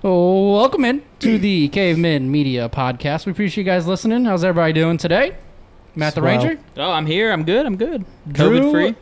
Oh, welcome in to the Cavemen Media Podcast. We appreciate you guys listening. How's everybody doing today? Matt the Ranger? Oh, I'm here. I'm good. Drew, COVID-free.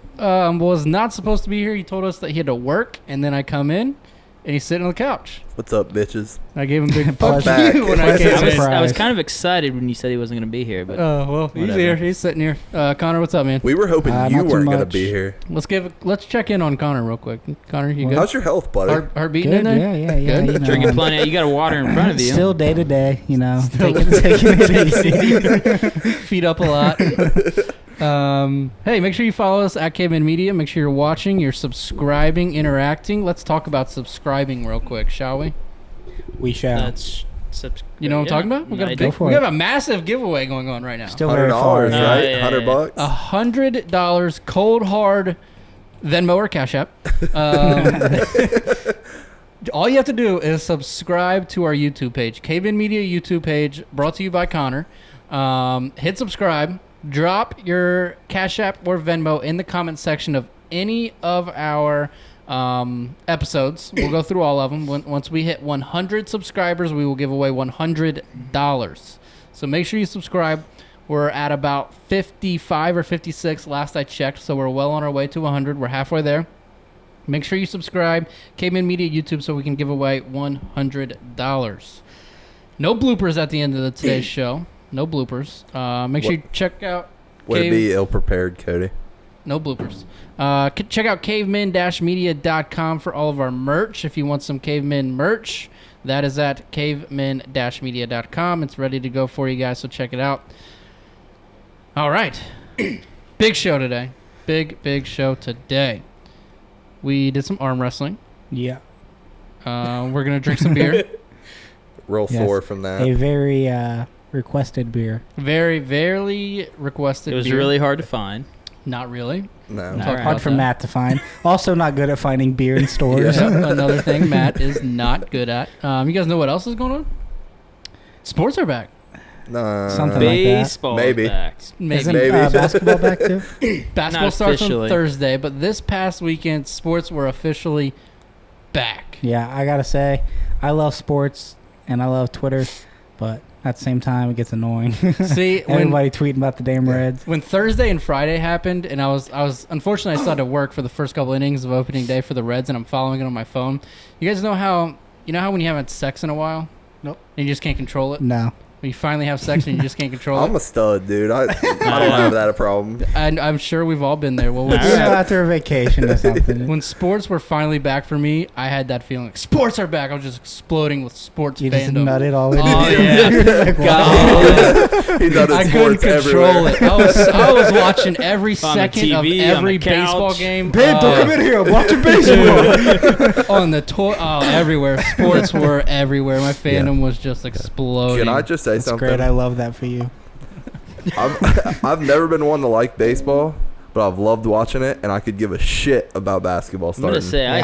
Was not supposed to be here. He told us that he had to work, and then I come in, and he's sitting on the couch. What's up, bitches? I gave him a big Fuck fuck you when I came in. I was kind of excited when you said he wasn't going to be here, but Well, he's whatever. here. He's sitting here. Connor, what's up, man? We were hoping you not too weren't going to much. be here. Let's check in on Connor real quick. Connor, you good? How's your health, buddy? Heart beating Good, in there? yeah. Good. You know, drinking plenty. You got a water in front of you. Still day to day, you know, taking it easy. Feet up a lot. Hey, make sure you follow us at Cavemen Media. Make sure you're watching, you're subscribing, interacting. Let's talk about subscribing real quick, shall we? We shall. That's You know what I'm talking about? We have a massive giveaway going on right now. Still very far. $100, right? yeah, $100. $100 cold hard Venmo or Cash App. All you have to do is subscribe to our YouTube page, Cavemen Media YouTube page, brought to you by Connor. Hit subscribe. Drop your Cash App or Venmo in the comment section of any of our episodes. We'll go through all of them. Once we hit 100 subscribers, we will give away $100. So make sure you subscribe. We're at about 55 or 56 last I checked, so we're well on our way to 100. We're halfway there. Make sure you subscribe. Cavemen Media YouTube so we can give away $100. No bloopers at the end of today's show. No bloopers. Make sure you check out... Would it be ill-prepared, Cody? No bloopers. Check out cavemen-media.com for all of our merch. If you want some Cavemen merch, that is at cavemen-media.com. It's ready to go for you guys, so check it out. All right. Big show today. Big show today. We did some arm wrestling. Yeah. We're going to drink some beer. Roll 4 from that. A very requested beer. Very requested It was beer. really hard to find. Not really. No. No. Talk Alright. Hard for Matt to find. Also not good at finding beer in stores. Yeah. Another thing Matt is not good at. You guys know what else is going on? Sports are back. Something like that. Baseball. Maybe. Back. Isn't Maybe. basketball back too? Basketball Not starts on officially. Thursday, but this past weekend, sports were officially back. Yeah, I gotta say, I love sports and I love Twitter, but at the same time, it gets annoying. See, Everybody tweeting about the damn Reds. when Thursday and Friday happened, and I was unfortunately I still had to work for the first couple innings of opening day for the Reds, and I'm following it on my phone. You guys know how when you haven't had sex in a while, Nope, and you just can't control it. no. When you finally have sex and you just can't control I'm it. a stud, dude. I don't have that a problem. And I'm sure we've all been there. Well, You know, after a vacation or something. when sports were finally back for me, I had that feeling. Like, sports are back. I was just exploding with sports You just fandom. nutted all in. Oh, yeah. Like, God. He does I it couldn't sports control everywhere. it. I was watching every On the second of TV, every on the couch. baseball game. Babe, don't come in here. I'm watching baseball. On the everywhere. Sports were everywhere. My fandom was just exploding. Can I just say That's something? great. I love that for you. I've never been one to like baseball, but I've loved watching it, and I could give a shit about basketball I'm starting. gonna say I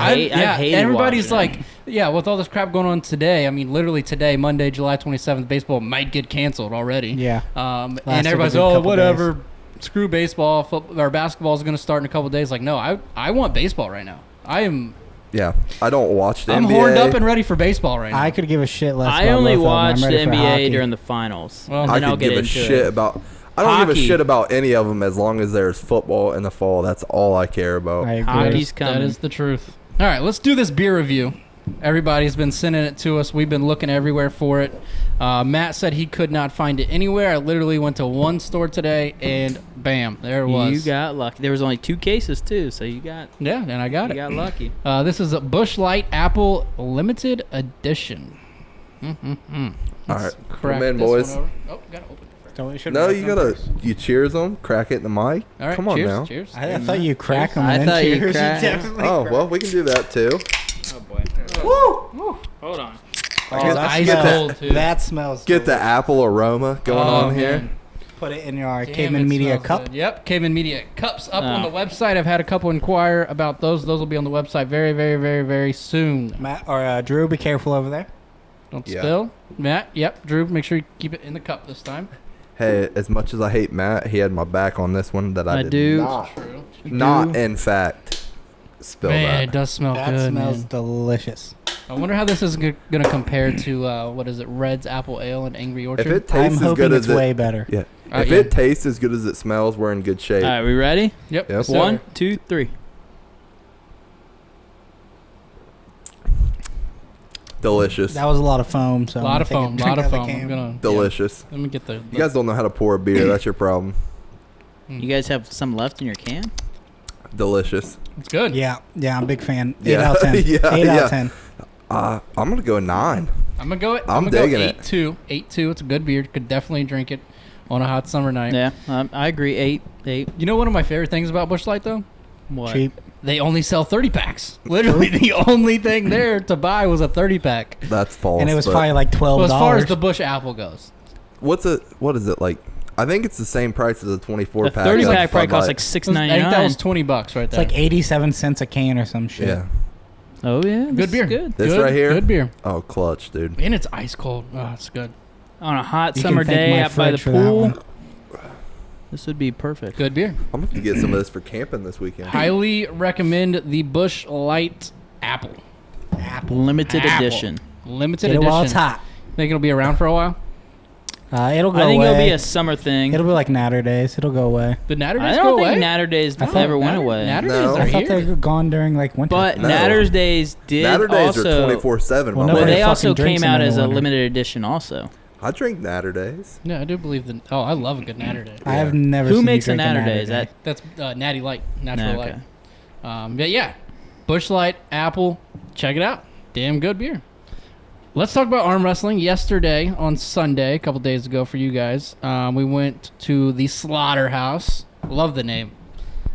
hate. everybody's watching like, yeah, with all this crap going on today. I mean, literally today, Monday, July 27th, baseball might get canceled already. Yeah. And Lasted a everybody's, good oh, couple whatever. Screw baseball. Or basketball is going to start in a couple days. Like, no, I want baseball right now. Yeah, I don't watch the I'm NBA. horned up and ready for baseball right now. I could give a shit less. I about only both of them. I'm watch the ready for NBA hockey. during the finals. Well, and I then I'll could get give a into shit it. about. I don't give a Hockey. shit about any of them as long as there's football in the fall. That's all I care about. I agree. Hockey's coming. That is the truth. All right, let's do this beer review. Everybody's been sending it to us. We've been looking everywhere for it. Matt said he could not find it anywhere. I literally went to one store today, and bam, there it was. You got lucky. There was only 2 cases too, so you got. Yeah, and I got You it. got lucky. This is a Busch Light Apple Limited Edition. All right, Crack come in, this boys. one over. Oh, gotta open it first. Don't we should No, wrap you them gotta. first? You cheers them, crack it in the mic. All right, Come on cheers, now. cheers. I thought you crack them. I and then thought you cheers. crack- definitely Oh crack. well, we can do that too. Oh boy. Woo! Hold on. Oh, It's that ice smells- cold, too. That smells. Get the delicious. apple aroma going Oh, on here. man. Put it in your Damn, Cavemen it Media smells cup. good. Yep, Cavemen Media cups up on Oh. the website. I've had a couple inquire about those. Those will be on the website very, very, very, very soon. Matt or Drew, be careful over there. Don't Yeah. spill. Matt, yep. Drew, make sure you keep it in the cup this time. Hey, as much as I hate Matt, he had my back on this one that I I did do. not. True. Not in fact spill Man, that. it does smell That good, smells man. delicious. I wonder how this is going to compare to what is it? Red's Apple Ale and Angry Orchard. If it I'm tastes as hoping good it's as it, way better. yeah. Yeah. If it tastes as good as it smells, we're in good shape. All right, we ready? Yep. Yep. sir. 1, 2, 3. Delicious. That was a lot of foam. So A lot of I'm foam. gonna Lot take of a foam. drink I'm out of the can. gonna Delicious. Let me get the. You guys don't know how to pour a beer. That's your problem. You guys have some left in your can? Delicious. It's good. Yeah, I'm a big fan. 8 Yeah. out of 10. Yeah, 8 out yeah. of 10. I'm gonna go 9. I'm gonna go. I'm gonna digging go it. 8-2. 8-2. It's a good beer. Could definitely drink it on a hot summer night. Yeah, I agree. 8. You know one of my favorite things about Busch Light though? What? Cheap. They only sell 30 packs. Literally, the only thing there to buy was a 30 pack. That's false. And it was but probably like $12. Well, as far as the Busch Apple goes, what is it like? I think it's the same price as a 24 The pack. 30 of pack probably Bud costs Light. like I think that was $6.99. $20 right it's there. like 87 cents a can or some shit. Yeah. Oh yeah, good this is beer. Good. This Good- right here? Good beer. Oh, clutch, dude. And it's ice cold. Oh, it's good. On a hot You can summer thank day my out by the fridge for that pool, one. this would be perfect. Good beer. I'm gonna have to get some of this for camping this weekend. Highly recommend the Busch Light Apple. Limited Apple. edition. Limited Get it edition. while it's hot. Think it'll be around for a while? It'll go I think away. it'll be a summer thing. It'll be like Natter Days. It'll go away. The Natter I Days don't go think away? Natter Days I thought never went Natter- away. Natter No. Days I are thought here. they were gone during like winter. But No. Natter's Days did Natter days also. are 24/7. Well, my Well, Nobody man. they fucking also drinks came them out in as the a winter. limited edition also. I drink Natter days. Yeah, I do believe that. Oh, I love a good Natter Day. I have Yeah. never Who seen makes you a drink Natter Day? Is Day. that That's Natty Light, Natural No, Light. okay. But yeah, Busch Light Apple. Check it out. Damn good beer. Let's talk about arm wrestling. Yesterday on Sunday, a couple days ago for you guys, we went to the Slaughterhouse. Love the name.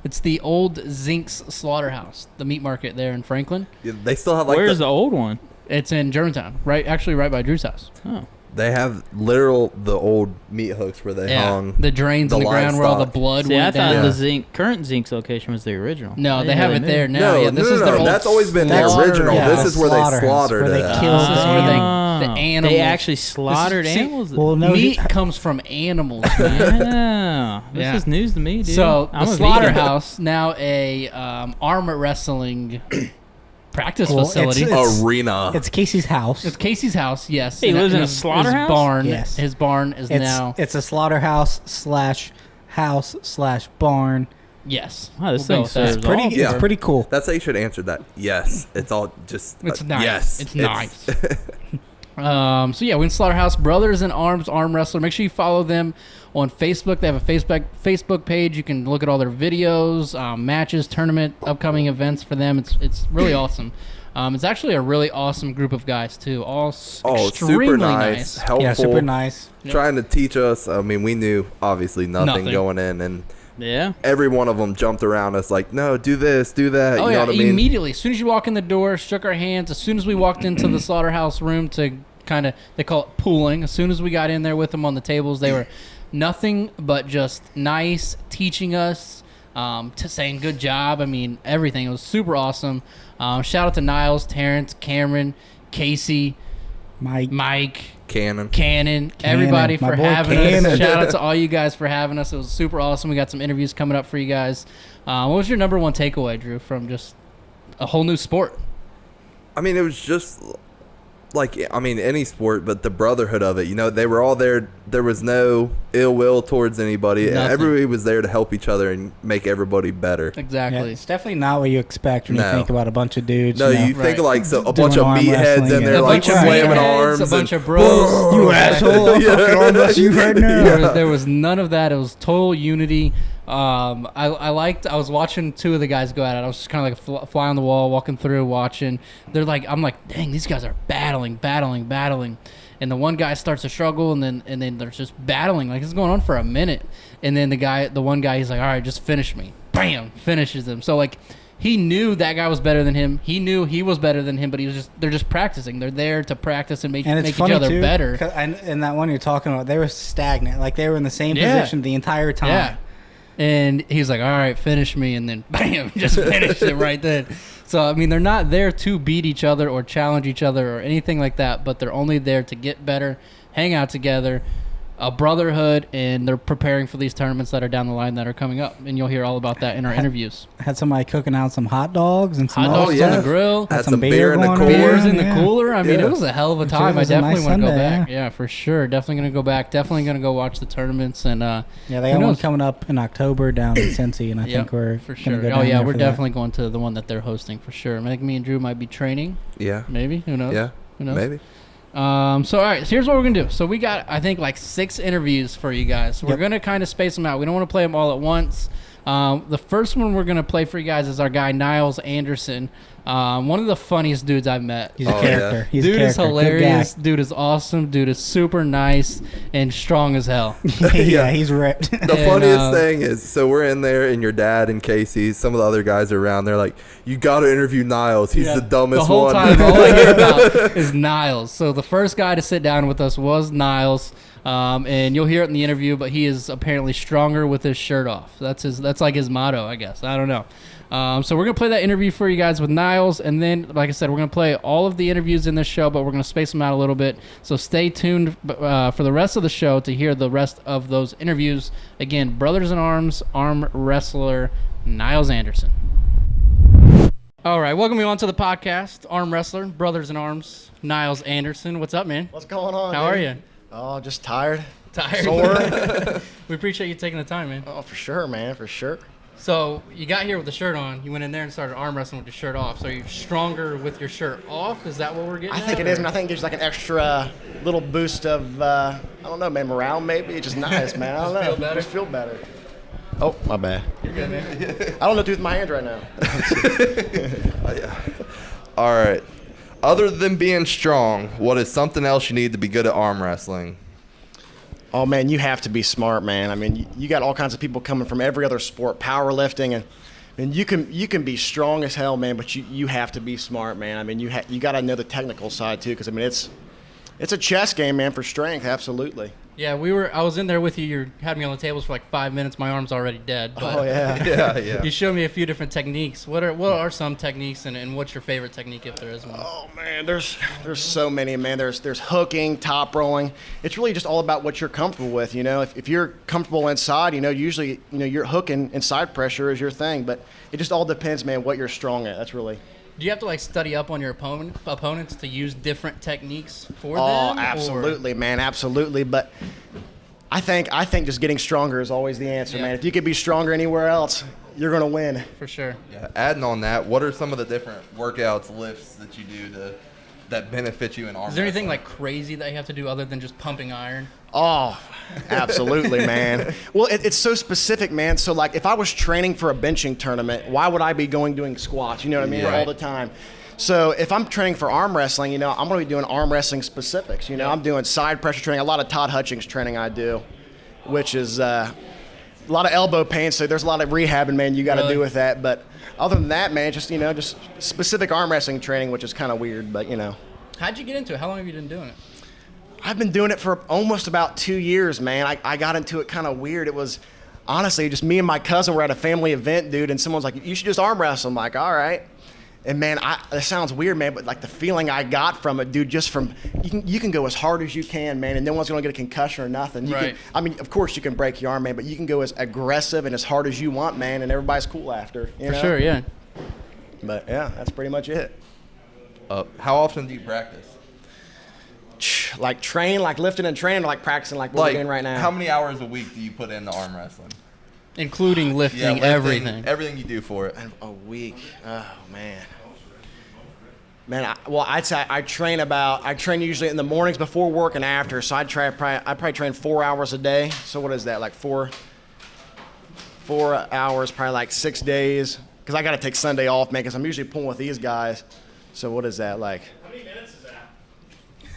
It's the old Zink's Slaughterhouse, the meat market there in Franklin. Yeah, they still have like Where's the old one? It's in Germantown, right by Drew's house. Oh, they have the old meat hooks where they hung. the drains the in the ground where all the livestock. blood see, I went thought down. the current Zink's location was the original. No, I they didn't have know it there moved. now. No, Yeah, this no, is no, their no. old That's always been the slaughter- original. yeah, This is where they slaughterhouse, slaughtered where they it. kill This is where the Oh, animals. They actually slaughtered see, animals. Well, no, meat comes from animals, man. Yeah, this Yeah. is news to me, dude. So I'm the a vegan. Slaughterhouse, now a arm wrestling practice Well, facility. it's- Arena. it's Casey's house. It's Casey's house, yes. He And- lives and in a his slaughterhouse? barn. Yes. His barn is now. It's a slaughterhouse /house /barn. Yes. Wow, this We'll go thing with that. serves It's pretty. all. Yeah. It's pretty cool. That's how you should answer that. Yes. It's all just. It's nice. Yes. It's nice. So yeah, Win Slaughterhouse Brothers in Arms Arm Wrestler. Make sure you follow them on Facebook. They have a Facebook page. You can look at all their videos, matches, tournament, upcoming events for them. It's really awesome. It's actually a really awesome group of guys too. All extremely super nice, helpful. Yeah, super nice. Trying to teach us. I mean, we knew obviously nothing Nothing. going in, and Yeah. every one of them jumped around us like, no, do this, do that. Oh you yeah, know what I mean? immediately. As soon as you walk in the door, shook our hands. As soon as we walked into the slaughterhouse room to kind of, they call it pooling. As soon as we got in there with them on the tables, they were nothing but just nice, teaching us, to saying good job. I mean, everything. It was super awesome. Shout out to Niles, Terrence, Cameron, Casey, Mike, Cannon, everybody My for boy having Cannon. us. Shout out to all you guys for having us. It was super awesome. We got some interviews coming up for you guys. What was your number one takeaway, Drew, from just a whole new sport? I mean, it was just like, I mean, any sport, but the brotherhood of it. You know, they were all there. There was no ill will towards anybody. Nothing. Everybody was there to help each other and make everybody better. Yeah, Exactly. it's definitely not what you expect when you No. think about a bunch of dudes. No, you know. you think of Right. like a Doing bunch of arm meatheads wrestling in there and- a like bunch of slamming meatheads, arms. a bunch and- of bros. You asshole! I'm fucking arm wrestle you right now. There was none of that. It was total unity. I was watching two of the guys go at it. I was just kind of like a fly on the wall, walking through, watching. I'm like, dang, these guys are battling. And the one guy starts to struggle, and then they're just battling. Like, it's going on for a minute. And then the one guy, he's like, all right, just finish me. Bam, finishes him. So, like, he knew that guy was better than him. He knew he was better than him, but they're just practicing. They're there to practice and make And it's each funny other too, better. And that one you're talking about, they were stagnant. Like they were in the same Yeah. position the entire time. Yeah. And he's like, all right, finish me. And then, bam, just finished it right then. So, I mean, they're not there to beat each other or challenge each other or anything like that, but they're only there to get better, hang out together, a brotherhood, and they're preparing for these tournaments that are down the line that are coming up. And you'll hear all about that in our interviews. Had somebody cooking out some hot dogs and some Hot dogs yeah. on the grill. Had some some beer beer in the going on. cooler. Beers in the Yeah. cooler. I mean, Yeah. it was a hell of a I'm sure time. it I was a definitely nice want to go Sunday, back. Yeah, for sure. Definitely going to go back. Definitely going to go watch the tournaments. And Yeah, they who got one knows? coming up in October down in Cincy, and I Yep, think we're for gonna sure. go Oh down yeah, there we're for that. definitely going to the one that they're hosting for sure. I think me and Drew might be training. Yeah. Maybe. Who knows? Yeah. Who knows? Maybe. So all right, so here's what we're gonna do. So we got, I think, like 6 interviews for you guys. We're Yep. gonna kind of space them out. We don't want to play them all at once. The first one we're gonna play for you guys is our guy Niles Anderson. One of the funniest dudes I've met. He's a Oh, character. yeah. He's Dude a is character. Good hilarious. Dude is awesome. Dude is super nice and strong as hell. guy. Yeah, he's ripped. The And, funniest thing is, so we're in there, and your dad and Casey, some of the other guys are around. They're like, "You got to interview Niles. He's Yeah, the dumbest the whole one." time, all I hear about is Niles. So the first guy to sit down with us was Niles, and you'll hear it in the interview. But he is apparently stronger with his shirt off. That's like his motto, I guess. I don't know. So we're gonna play that interview for you guys with Niles, and then, like I said, we're gonna play all of the interviews in this show, but we're gonna space them out a little bit. So stay tuned for the rest of the show to hear the rest of those interviews. Again, Brothers in Arms arm wrestler Niles Anderson. All right, welcome you on to the podcast. Arm wrestler, Brothers in Arms, Niles Anderson. What's up, man? What's going on? How are dude? you? Oh, just tired. Tired? Sore. We appreciate you taking the time, man. Oh, for sure, man, for sure. So you got here with the shirt on. You went in there and started arm wrestling with your shirt off. So are you stronger with your shirt off? Is that what we're getting I think at, it is, or- and I think it gives like an extra little boost of, I don't know, man, morale maybe. It's just nice, man. I don't know. feel better? Just feel better. Oh, my bad. You're good, man. I don't know what to do with my hands right now. Yeah. All right. Other than being strong, what is something else you need to be good at arm wrestling? Oh, man, you have to be smart, man. I mean, you got all kinds of people coming from every other sport, powerlifting, and you can be strong as hell, man, but you have to be smart, man. I mean, you got to know the technical side, too, because, I mean, it's a chess game, man, for strength, absolutely. Yeah, I was in there with you. You had me on the tables for like 5 minutes. My arm's already dead. But Oh, yeah. Yeah, yeah. You showed me a few different techniques. What are some techniques, and what's your favorite technique if there is one? Oh man, there's so many, man. There's hooking, top rolling. It's really just all about what you're comfortable with, you know. If you're comfortable inside, you know, usually, you know, you're hooking and side pressure is your thing, but it just all depends, man, what you're strong at. That's really. Do you have to like study up on your opponents to use different techniques for Oh, them? or- absolutely, man, absolutely. But I think just getting stronger is always the answer, Yeah. man. If you could be stronger anywhere else, you're gonna win. For sure. Yeah. Adding on that, what are some of the different workouts, lifts that you do that benefit you in arm Is there anything wrestling? like crazy that you have to do other than just pumping iron? Oh, absolutely, man. Well, it's so specific, man. So, like, if I was training for a benching tournament, why would I be doing squats? You know what I mean? Right. All the time. So, if I'm training for arm wrestling, you know, I'm going to be doing arm wrestling specifics. You know, I'm doing side pressure training, a lot of Todd Hutchings training I do, which is a lot of elbow pain. So, there's a lot of rehabbing, man, you got to Really? do with that. But other than that, man, just specific arm wrestling training, which is kind of weird, but, you know. How'd you get into it? How long have you been doing it? I've been doing it for almost about 2 years, man. I got into it kind of weird. It was honestly just me and my cousin were at a family event, dude, and someone's like, "You should just arm wrestle." I'm like, "All right." And man, that sounds weird, man, but like the feeling I got from it, dude, just from you can go as hard as you can, man, and no one's gonna get a concussion or nothing. Right. I mean, of course you can break your arm, man, but you can go as aggressive and as hard as you want, man, and everybody's cool after. For sure, yeah. But yeah, that's pretty much it. How often do you practice? Like train, like lifting and training, or like practicing, like what we're doing right now. How many hours a week do you put into arm wrestling? Including lifting, everything. Everything you do for it. A week. Oh man. I'd say I train usually in the mornings before work and after. So I probably train 4 hours a day. So what is that, like 4 hours, probably like 6 days? Because I got to take Sunday off, man, because I'm usually pulling with these guys. So what is that, like? How many minutes is that?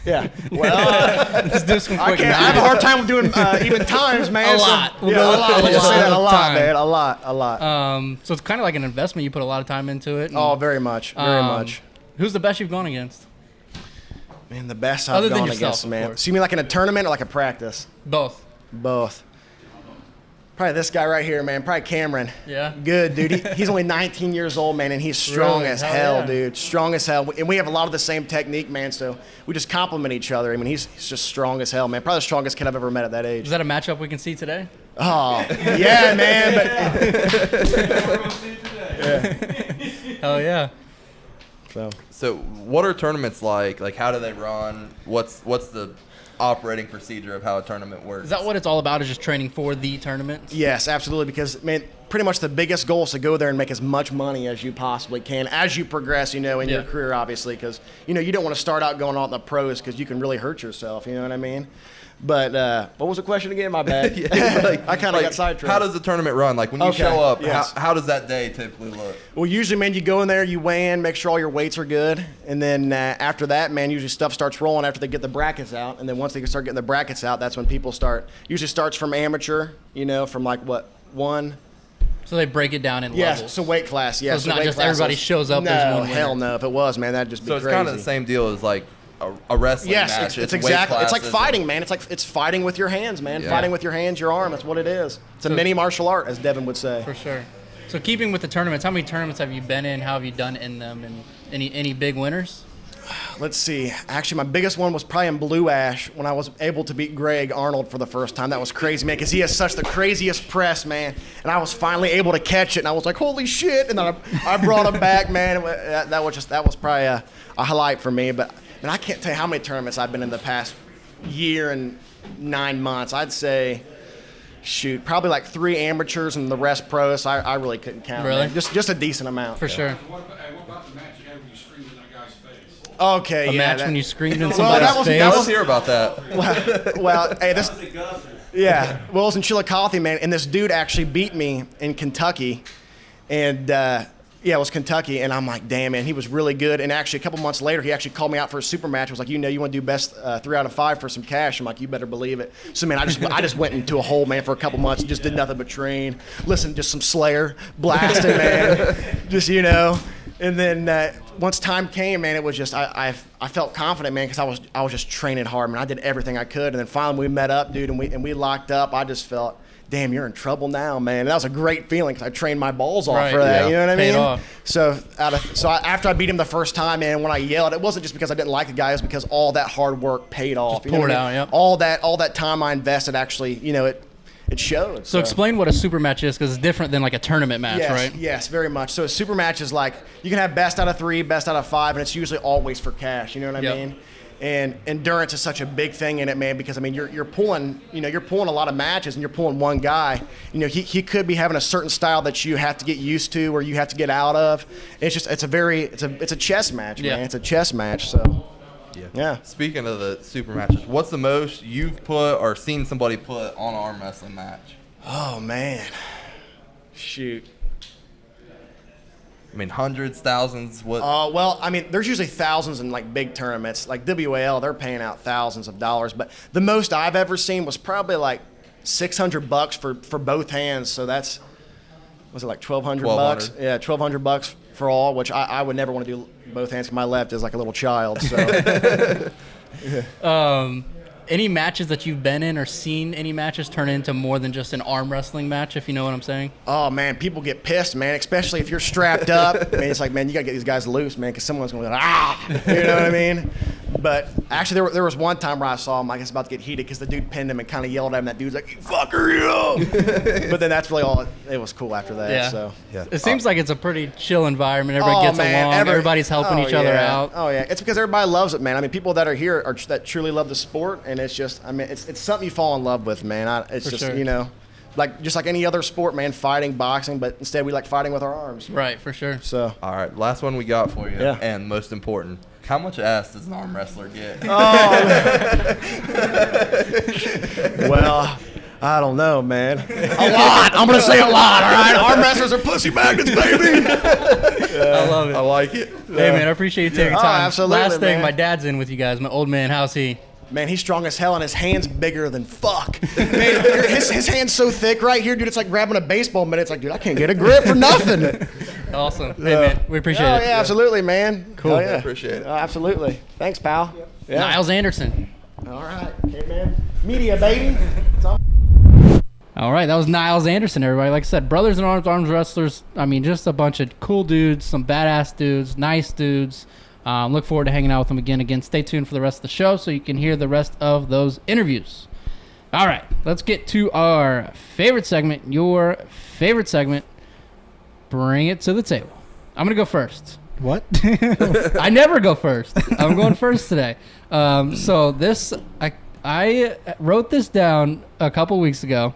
Yeah. Well, Let's do some I quick can't. I have a hard time doing even times, man. A lot. So, We'll yeah, go a lot. with Let's just say that, a lot, time. man. A lot. So it's kind of like an investment. You put a lot of time into it. and, Oh, very much. Very um, much. Who's the best you've gone against? Man, the best Other I've than gone yourself, against, of man. course. So you mean like in a tournament or like a practice? Both. Both. Probably this guy right here, man. Probably Cameron. Yeah. Good, dude. He's only 19 years old, man, and he's strong Really? as Hell hell, yeah. dude. Strong as hell. And we have a lot of the same technique, man, so we just complement each other. I mean, he's just strong as hell, man. Probably the strongest kid I've ever met at that age. Is that a matchup we can see today? Oh, yeah, man. Hell yeah. So, what are tournaments like? Like, how do they run? What's the operating procedure of how a tournament works? Is that what it's all about? Is just training for the tournament? Yes, absolutely. Because, man, pretty much the biggest goal is to go there and make as much money as you possibly can as you progress, in your Yeah. career, obviously. Because, you don't want to start out going out in the pros because you can really hurt yourself. You know what I mean? But what was the question again? My bad. I kind of got sidetracked. How does the tournament run? Like, when you Okay, show up, yes. how does that day typically look? Well, usually, man, you go in there, you weigh in, make sure all your weights are good, and then after that, man, usually stuff starts rolling after they get the brackets out, and then once they start getting the brackets out, that's when people start. Usually starts from amateur, from like what, 1. So they break it down in Yes, levels. so weight class. Yes, So it's not weight just classes. everybody shows up, No, there's one winner. hell no. If it was, man, that'd just be So it's crazy. kind of the same deal as like a wrestling Yes, match. it's weight exactly. It's like classes fighting, man. It's fighting with your hands, man. Yeah. Fighting with your hands, your arm. That's what it is. It's a So- mini martial art, as Devin would say. For sure. So keeping with the tournaments, how many tournaments have you been in? How have you done in them? And any big winners? Let's see. Actually, my biggest one was probably in Blue Ash when I was able to beat Greg Arnold for the first time. That was crazy, man, because he has such the craziest press, man. And I was finally able to catch it, and I was like, holy shit. And then I brought him back, man. That was probably a highlight for me. But man, I can't tell you how many tournaments I've been in the past year and 9 months. I'd say, shoot, probably like 3 amateurs and the rest pros. So I really couldn't count. Really? Man. Just a decent amount. For sure. What about the match you had when you screamed in that guy's face? Okay, A yeah. match that- when you screamed in Well, somebody's that was- face? that Let's hear about that. Well, hey, this. Yeah, well, it was in Chillicothe, man, and this dude actually beat me in Kentucky, and it was Kentucky, and I'm like, damn, man, he was really good. And actually, a couple months later, he actually called me out for a super match. Was like, you want to do best 3 out of 5 for some cash? I'm like, you better believe it. So, man, I just went into a hole, man, for a couple months, and just did nothing but train, listen, just some Slayer blasting, man, just And then once time came, man, it was just I felt confident, man, because I was just training hard, man. I did everything I could, and then finally we met up, dude, and we locked up. I just felt, damn, you're in trouble now, man. And that was a great feeling because I trained my balls off Right, for that. yeah. You know what I Paid mean? off. So after I beat him the first time, man, when I yelled, it wasn't just because I didn't like the guy, it was because all that hard work paid off. Just You know what poured I mean? out, yep. All that time I invested actually, it showed. So explain what a super match is, because it's different than like a tournament match, Yes, right? yes, very much. So a super match is like you can have best out of 3, best out of 5, and it's usually always for cash. You know what I Yep. mean? And endurance is such a big thing in it, man, because I mean you're pulling a lot of matches and you're pulling one guy. He could be having a certain style that you have to get used to or you have to get out of. It's a chess match, Yeah. man. It's a chess match. So yeah. Speaking of the super matches, what's the most you've put or seen somebody put on an arm wrestling match? Oh man, shoot. I mean, hundreds, thousands. What? Well, I mean, there's usually thousands in like big tournaments. Like WAL, they're paying out thousands of dollars. But the most I've ever seen was probably like $600 for both hands. So that's, was it like 1,200 bucks? $1,200. Yeah, 1,200 bucks for all, which I would never want to do both hands. 'Cause my left is like a little child. So Any matches that you've been in or seen any matches turn into more than just an arm wrestling match, if you know what I'm saying? oh man, people get pissed, man. Especially if you're strapped up. I mean, it's like, man, you gotta get these guys loose, man, because someone's gonna be like, ah, you know what I mean? But actually, there was one time where I saw him like it's about to get heated because the dude pinned him and kind of yelled at him. That dude's like, "You fucker, you!" But then that's really all. It was cool after that. Yeah. So. Yeah. It seems like it's a pretty chill environment. Everybody gets along. Everybody's helping each other yeah. out. Oh yeah, it's because everybody loves it, man. I mean, people that are here that truly love the sport, and it's just, I mean, it's something you fall in love with, man. It's For just, sure. just like any other sport, man. Fighting, boxing, but instead we like fighting with our arms. Right, for sure. So. All right, last one we got for you, Yeah. and most important, how much ass does an arm wrestler get? Well, I don't know, man. A lot. I'm gonna say a lot. All right. Arm wrestlers are pussy magnets, baby. I love it. I like it. Hey, man, I appreciate you taking Oh, time. absolutely, Last thing, man. my dad's in with you guys. My old man, how's he? Man, he's strong as hell, and his hand's bigger than fuck. Man, his hand's so thick right here, dude. It's like grabbing a baseball mitt. It's like, dude, I can't get a grip for nothing. Awesome. Hey, man, we appreciate Oh it. yeah, absolutely, man. Cool. Hell yeah. Appreciate it. Absolutely. Thanks, pal. Yeah. Niles Anderson. All right. Okay, man. Media, baby. All right, that was Niles Anderson, everybody. Like I said, brothers in arms wrestlers. I mean, just a bunch of cool dudes, some badass dudes, nice dudes. Look forward to hanging out with them again. Again, stay tuned for the rest of the show so you can hear the rest of those interviews. All right, let's get to our favorite segment, your favorite segment. Bring it to the table. I'm going to go first. What? I never go first. I'm going first today. So this, I wrote this down a couple weeks ago,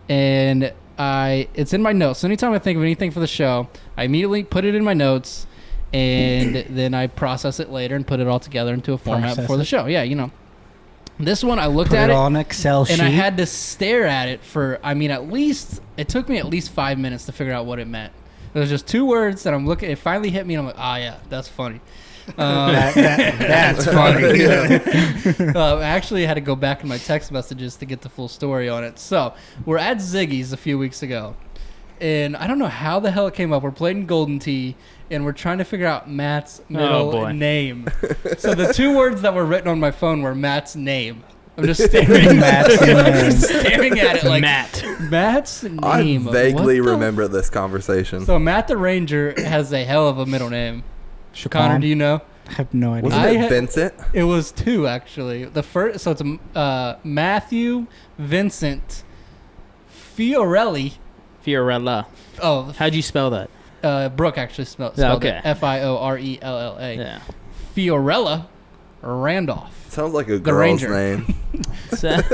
and it's in my notes. So anytime I think of anything for the show, I immediately put it in my notes, and then I process it later and put it all together into a format Process for the it. show. Yeah, you know. This one, I looked Put at it it, on an Excel sheet. and I had to stare at it for, it took me at least 5 minutes to figure out what it meant. It was just 2 words that I'm looking. It finally hit me, and I'm like, yeah, that's funny. That's funny. I actually had to go back in my text messages to get the full story on it. So we're at Ziggy's a few weeks ago, and I don't know how the hell it came up. We're playing Golden Tee, and we're trying to figure out Matt's middle name. So the 2 words that were written on my phone were Matt's name. I'm just staring, staring at it like Matt's name. I vaguely What the remember this conversation. So Matt the Ranger has a hell of a middle name. Connor, do you know? I have no idea. Wasn't it Vincent? It was 2 actually. The first, so it's Matthew Vincent Fiorelli. Fiorella. Oh, How'd you spell that? Brooke actually spelled okay. it. Fiorella. Yeah. Fiorella Randolph. Sounds like a The girl's Ranger. name. Sounds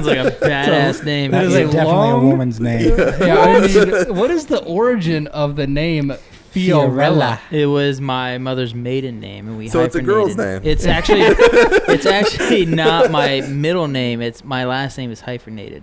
like a badass name. That That is is a definitely long- a woman's name. Yeah, I mean, what is the origin of the name Fiorella? It was my mother's maiden name, and we So it's a girl's hyphenated. name. It's actually not my middle name. It's my last name is hyphenated.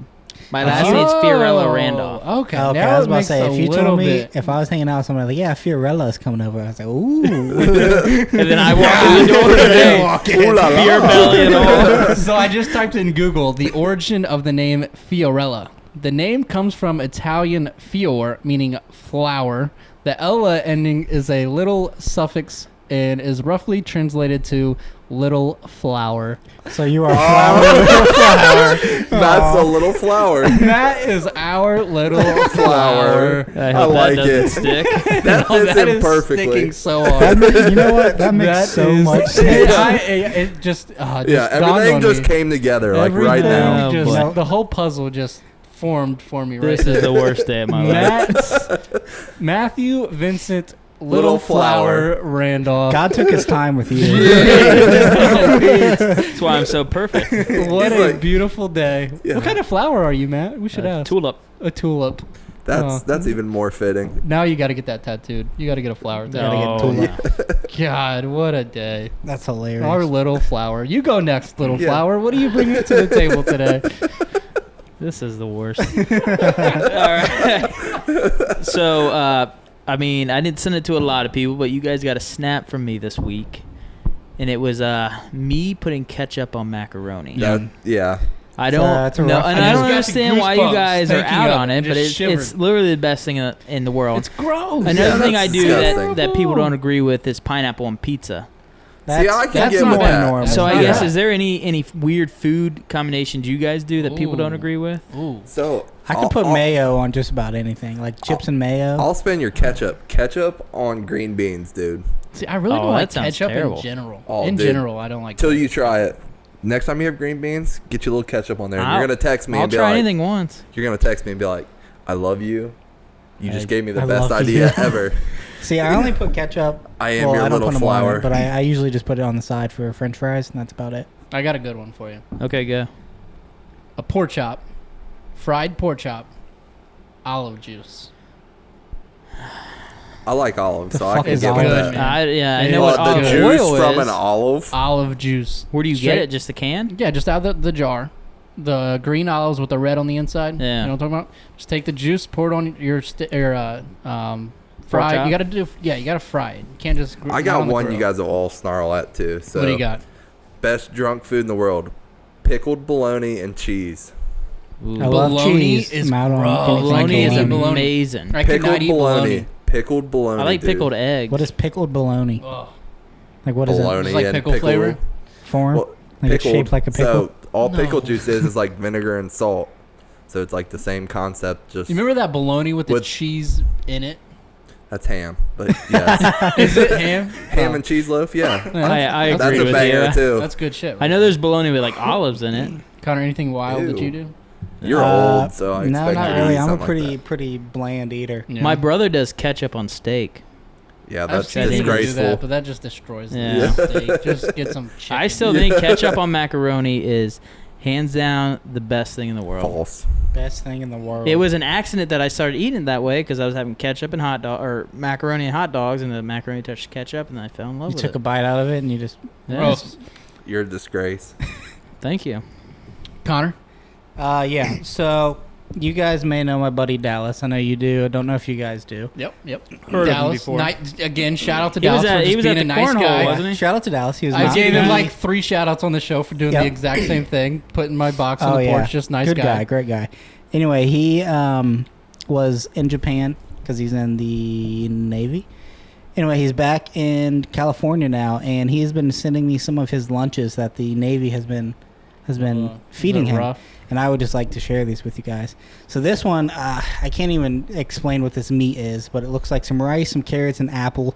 My last name's Fiorella Randolph. Okay, Okay, now I was it about to makes say, a if you little told me, bit. if I was hanging out with somebody like, yeah, Fiorella's coming over, I was like, ooh. And then I walk in the door today, Ooh la la. beer belly and all. So I just typed in Google the origin of the name Fiorella. The name comes from Italian fior, meaning flower. The ella ending is a little suffix and is roughly translated to little flower. So you are a flower, little flower. That's a little flower. That is our little flower. I I hope like that doesn't it. stick. That Oh, fits that in is perfectly. sticking so That hard. you know what? That makes so much sense. It just Yeah, dawned everything on just me. came together like right Everything now. Oh, just- boy. the whole puzzle just formed for me right This is there. the worst day of my life. Matthew Vincent Little Little Flower Flower. Randolph. God took his time with you. That's why I'm so perfect. What He's a like- beautiful day. Yeah. What kind of flower are you, Matt? We should ask. Tulip. A tulip. That's even more fitting. Now you got to get that tattooed. You got to get a flower Gotta tattooed. get tulip. God, what a day. That's hilarious. Our little flower. You go next, little Yeah. flower. What are you bringing to the table today? This is the worst. All right. So, I mean, I didn't send it to a lot of people, but you guys got a snap from me this week. And it was me putting ketchup on macaroni. Yeah. I don't That's a know, rough and one. I I don't just got the understand why you goosebumps guys are thinking out of on it, it, but just it's literally the best thing in the world. It's gross. Another thing I that's do disgusting. that people don't agree with is pineapple on pizza. See, I can that's get not with bad. that. normal. So I not guess bad. is there any weird food combinations you guys do that people don't Ooh. agree with? Ooh. So I could put mayo on just about anything, like chips and mayo. I'll spin your ketchup. Ketchup on green beans, dude. See, I really Oh, don't like that sounds ketchup terrible. in general. Oh, in dude. general, I don't like Till you try it. Next time you have green beans, get you a little ketchup on there. And you're gonna text me I'll and be try like, anything once. you're gonna text me and be like, I love you. You just gave me the I best love idea you." ever. See, I only put ketchup. I am well, your I don't little put 'em on flower. it, but I usually just put it on the side for French fries, and that's about it. I got a good one for you. Okay, go. A pork chop, fried pork chop, olive juice. I like olive, The so I fuck can is get with olive? that. Man. I It know is what the good. olive juice oil from is. an olive. Olive juice. Where do you Straight- get it? Just a can? Yeah, just out of the jar. The green olives with the red on the inside. Yeah. You know what I'm talking about? Just take the juice, pour it on your fry. chop? You gotta fry it. You can't just. I not got on the one you grill. guys will all snarl at too. So What do you got? best drunk food in the world: pickled bologna and cheese. Ooh. I love Bologna cheese. is I'm out on gross. anything Bologna is bologna. amazing. I cannot Pickled eat bologna. Pickled bologna. I like dude. pickled eggs. What is pickled bologna? Ugh. Like what is bologna It's like and pickle flavor? it? Form? Well, like it's pickled. shaped like a pickle? So all No. pickle juice is like vinegar and salt. So it's like the same concept. Just You remember that bologna with the With- cheese in it? that's ham, but yes, Is it ham? ham and cheese loaf. Yeah, I that's agree a with banger you. too. That's good shit. I know there's bologna with like olives in it. Connor, anything wild that Ew. you do? You're old, so I no, expect not you to really. eat I'm a something pretty Like pretty bland eater. Yeah. My brother does ketchup on steak. that. Yeah, I've that's seen people do disgraceful. that, but that just destroys Yeah. the steak. Just get some chicken. I still think ketchup on macaroni is hands down the best thing in the world. False. Best thing in the world. It was an accident that I started eating it that way because I was having ketchup and hot dog or macaroni and hot dogs, and the macaroni touched ketchup, and then I fell in love You with took it. a bite out of it and you just. Yeah. Gross. You're a disgrace. Thank you. Connor? Yeah. So you guys may know my buddy Dallas. I know you do. I don't know if you guys do. Yep. Heard of him Dallas. before. Again, shout out to He was Dallas at- for he just was being at a the nice cornhole, guy. wasn't he? Shout out to Dallas. He was. I not gave him bad. like 3 shout outs on the show for doing Yep. the exact same thing, putting my box on the porch. Just nice Good guy. great guy. Anyway, he was in Japan because he's in the Navy. Anyway, he's back in California now, and he has been sending me some of his lunches that the Navy has been feeding is that him. rough? And I would just like to share these with you guys. So this one, I can't even explain what this meat is, but it looks like some rice, some carrots, and apple.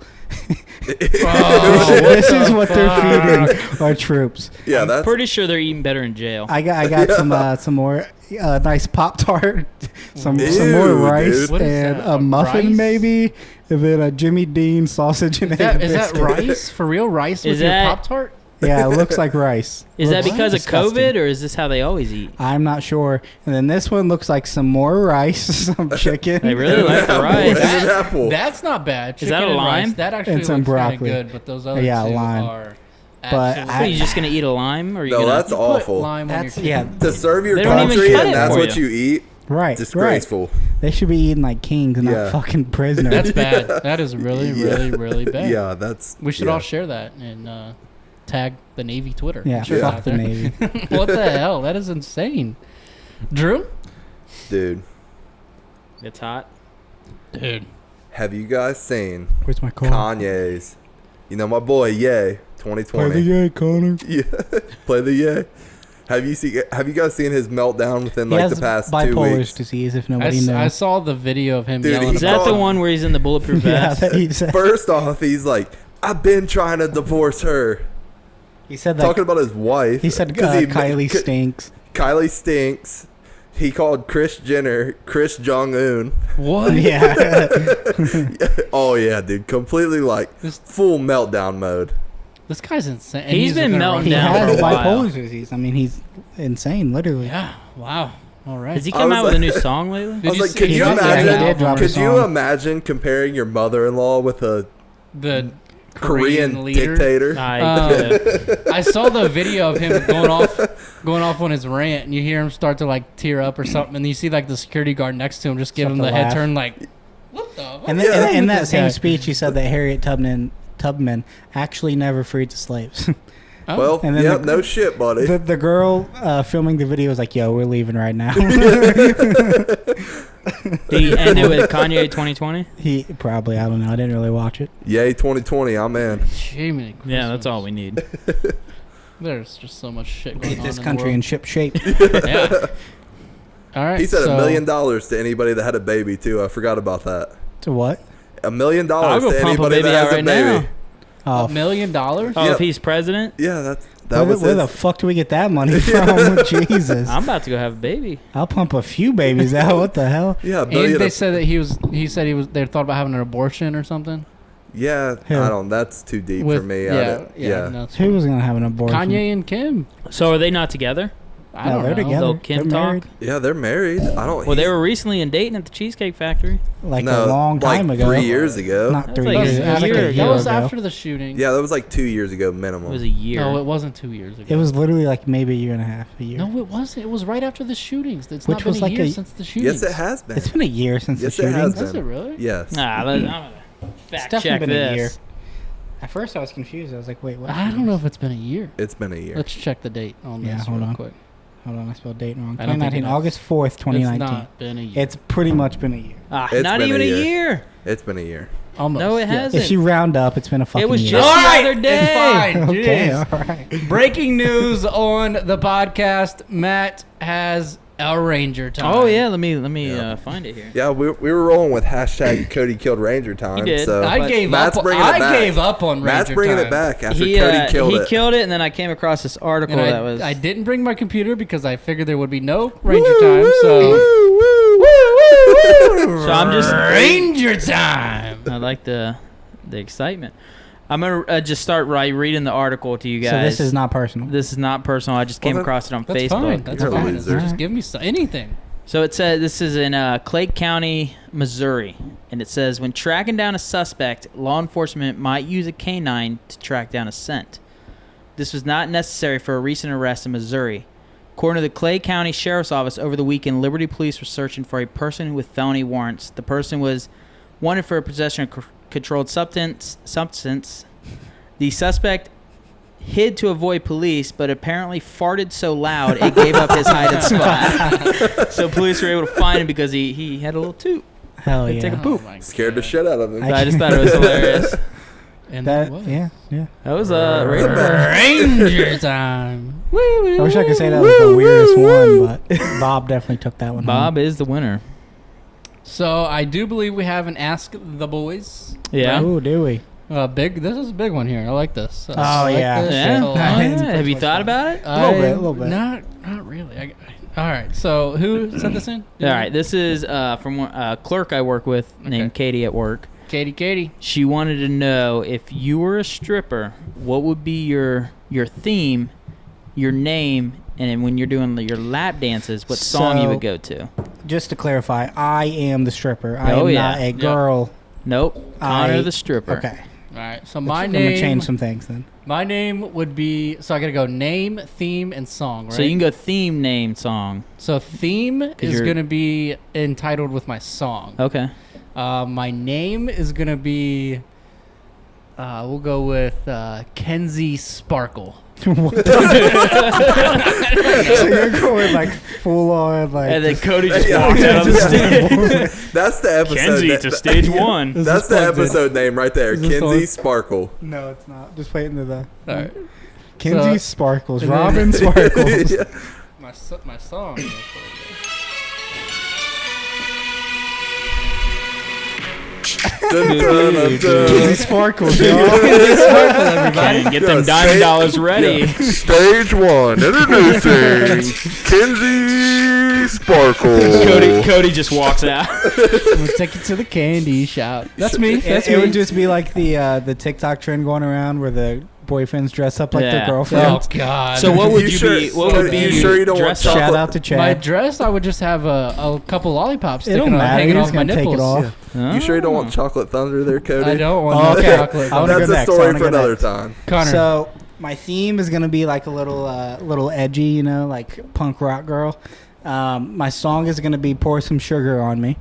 Oh, This is what they're feeding our troops. Yeah, that's Pretty sure they're eating better in jail. I got some more nice Pop-Tart, some Ew, more rice, dude. What is and that? a muffin Rice? maybe, and then a Jimmy Dean sausage and Is egg that biscuit. rice? For real? Rice Is with your that- Pop Tart? Yeah, it looks like rice. Is that Looks because of disgusting. COVID, or is this how they always eat? I'm not sure. And then this one looks like some more rice, some chicken. They really like the apple. rice. It's an apple. That's not bad. Is that Chicken a and rice, lime? that actually And some looks kind of broccoli. good, but those other Yeah, two lime. are But absolutely What, are you just gonna eat a lime, or are you No, gonna? that's You put awful. lime on That's your yeah, chicken. To serve your They don't even country cut and it that's for what you. you eat. right. Disgraceful. They should be eating like kings and Yeah. not fucking prisoners. That's bad. That is really, Yeah. really, really bad. Yeah, that's. We should yeah. all share that and tag the Navy Twitter. Yeah, I'm sure it's fuck out the there. Navy. What the hell? That is insane. Drew? Dude, It's hot. Dude. have you guys seen Where's my car? Kanye's? You know my boy, Ye, 2020. Play the yay, Connor. Yeah, play the Ye. Have you guys seen his meltdown within He like has the past 2 bipolar weeks? disease. If I, nobody knows. I saw the video of him Dude, yelling Is he's that the called- one where he's in the bulletproof yeah, vest? that he said. First off, he's like, I've been trying to divorce her. He said that. Talking about his wife. He said 'cause Kylie stinks. Kylie stinks. He called Kris Jenner Chris Jong-un. What? Yeah. Oh yeah, dude, completely like This- full meltdown mode. This guy's insane. And He's been gonna melting run he down down has for a while. bipolar disease. I mean, he's insane, literally. Yeah. Wow. All right. Has he I come was out with a like- new song lately? I Did was you like, see- could he you dropped that album imagine? or Could you song? imagine comparing your mother-in-law with a The Korean leader. dictator? I saw the video of him going off on his rant, and you hear him start to like tear up or something, and you see like the security guard next to him just give him Start the to head laugh. turn, like, what the? And fuck then, is wrong in with that this same guy? speech, he said that Harriet Tubman actually never freed the slaves. Oh. Well, And then yeah, the- no shit, buddy. the girl filming the video was like, "Yo, we're leaving right now." Did he end it with Kanye 2020? He probably, I don't know. I didn't really watch it. Yay, 2020, I'm in. Jiminy Yeah, that's Christmas. all we need. There's just so much shit going Get on this in country in the ship shape. world. Yeah. All right. He said so, $1 million to anybody that had a baby too. I forgot about that. To what? $1 million I'll go to pump a anybody baby that has out a right baby. now. Oh, $1 million? Oh, Yep. if he's president, Yeah, that where, was where the his. fuck do we get that money from? Jesus. I'm about to go have a baby. I'll pump a few babies out. What the hell? Yeah, $1 And billion. they said that they thought about having an abortion or something. Yeah, Who? I don't. That's too deep With, for me. yeah. No, it's Who was gonna have an abortion? Kanye and Kim. So are they not together? I No, don't they're know. together. Little Kim They're talk? married. Yeah, they're married. I don't. Well, they he's- were recently in dating at the Cheesecake Factory. Like no, a long time like ago. 3 years ago. Not That's 3 like years. a It was like year a ago. That year was ago. after the shooting. Yeah, that was like 2 years ago It minimum. was a year. No, it wasn't 2 years ago. It was literally like maybe a year and a half. A year. No, it wasn't. It was right after the shootings. It's Which not been was a like year a- since the shootings. Yes, it has been. It's been a year since Yes, the it has shooting. Is it really? Yes. I'm gonna fact definitely check been a year. this. At first, I was confused. I was like, "Wait, what?" I don't know if it's been a year. It's been a year. Let's check the date on Yeah, this hold real on. quick. Hold on, I spelled date wrong. I don't think 2019, it is. August 4th, 2019. It's not been a year. It's pretty much been a year. It's Not been even a a year. year. It's been a year. almost. No, it yeah. hasn't. If you round up, it's been a fucking It was year. just All the right, other day. it's fine. Okay, Jeez. all right. Breaking news on the podcast: Matt has our Ranger time. Oh yeah, let me Yeah. find it here. Yeah, we were rolling with hashtag Cody killed Ranger time. You did. So I gave Matt's up. bringing it I back. gave up on Ranger Matt's bringing time. it back after He Cody killed it. He killed it, and then I came across this article And that was. I didn't bring my computer because I figured there would be no Ranger time. So So I'm just Ranger time. I like the excitement. I'm gonna just start reading the article to you guys. So this is not personal. This is not personal. I just came Well, across it on That's Facebook. fine. That's You're a fine. loser. Just give me anything. So it says this is in Clay County, Missouri, and it says when tracking down a suspect, law enforcement might use a canine to track down a scent. This was not necessary for a recent arrest in Missouri. According to the Clay County Sheriff's Office, over the weekend, Liberty Police were searching for a person with felony warrants. The person was wanted for possession of controlled substance. The suspect hid to avoid police, but apparently farted so loud it gave up his hiding spot. So police were able to find him because he had a little toot. Hell Take a yeah. poop. Oh my Scared the God. shit out of him. I just thought it was hilarious. And That, was. yeah, yeah. That was Ranger time. I wish I could say that was the weirdest one, but Bob definitely took that one. Bob is the winner. So I do believe we have an Ask the Boys. Yeah. Oh, do we? Big. This is a big one here. I like this. Oh, I like yeah. this Yeah. a lot. Nice. Have you thought about it? A little bit. Not really. All right. So who sent this in? All right. This is from a clerk I work with named Katie at work. Katie. She wanted to know if you were a stripper, what would be your theme, your name, and then when you're doing your lap dances, what song you would go to? Just to clarify, I am the stripper. I Oh, am yeah. not a Yep. girl. Nope. Connor the stripper. Okay. All right. So my I'm gonna name. change some things then. My name would be. So I gotta go name, theme, and song. Right. So you can go theme, name, song. So theme is you're- gonna be entitled with my song. Okay. My name is gonna be. We'll go with Kenzie Sparkle. So you're going like full on like. And then Cody just Yeah. walks out on the stage. That's the episode. Kenzie to stage one. That's the episode name right there. Is this Kenzie on? Sparkle. No, it's not. Just wait into the. All right. Kinsey So- Sparkles. and then- Robin Sparkles. Yeah. My song. Dun, dun, dun, dun. Kinsey Sparkles, y'all. And get them Yeah, diamond stage- dollars ready. Stage one, introducing Kenzie Sparkle. Cody just walks out. We'll take you to the candy shop. That's me. That's It me. would just be like the TikTok trend going around where the boyfriends dress up like Yeah. their Oh girlfriends. God. So what would You you, sure- be? What would be? you sure you don't want dress up? chocolate? Shout out to my Chad. dress, I would just have a couple lollipops It sticking don't out, matter. hanging You're off just my gonna take nipples. it off. You sure you don't want chocolate thunder there, Cody? I don't want Oh, no okay. chocolate. I wanna That's go a next. I story wanna for go another next. time. Connor. So my theme is gonna be like a little edgy, you know, like punk rock girl. My song is gonna be "Pour Some Sugar on Me,"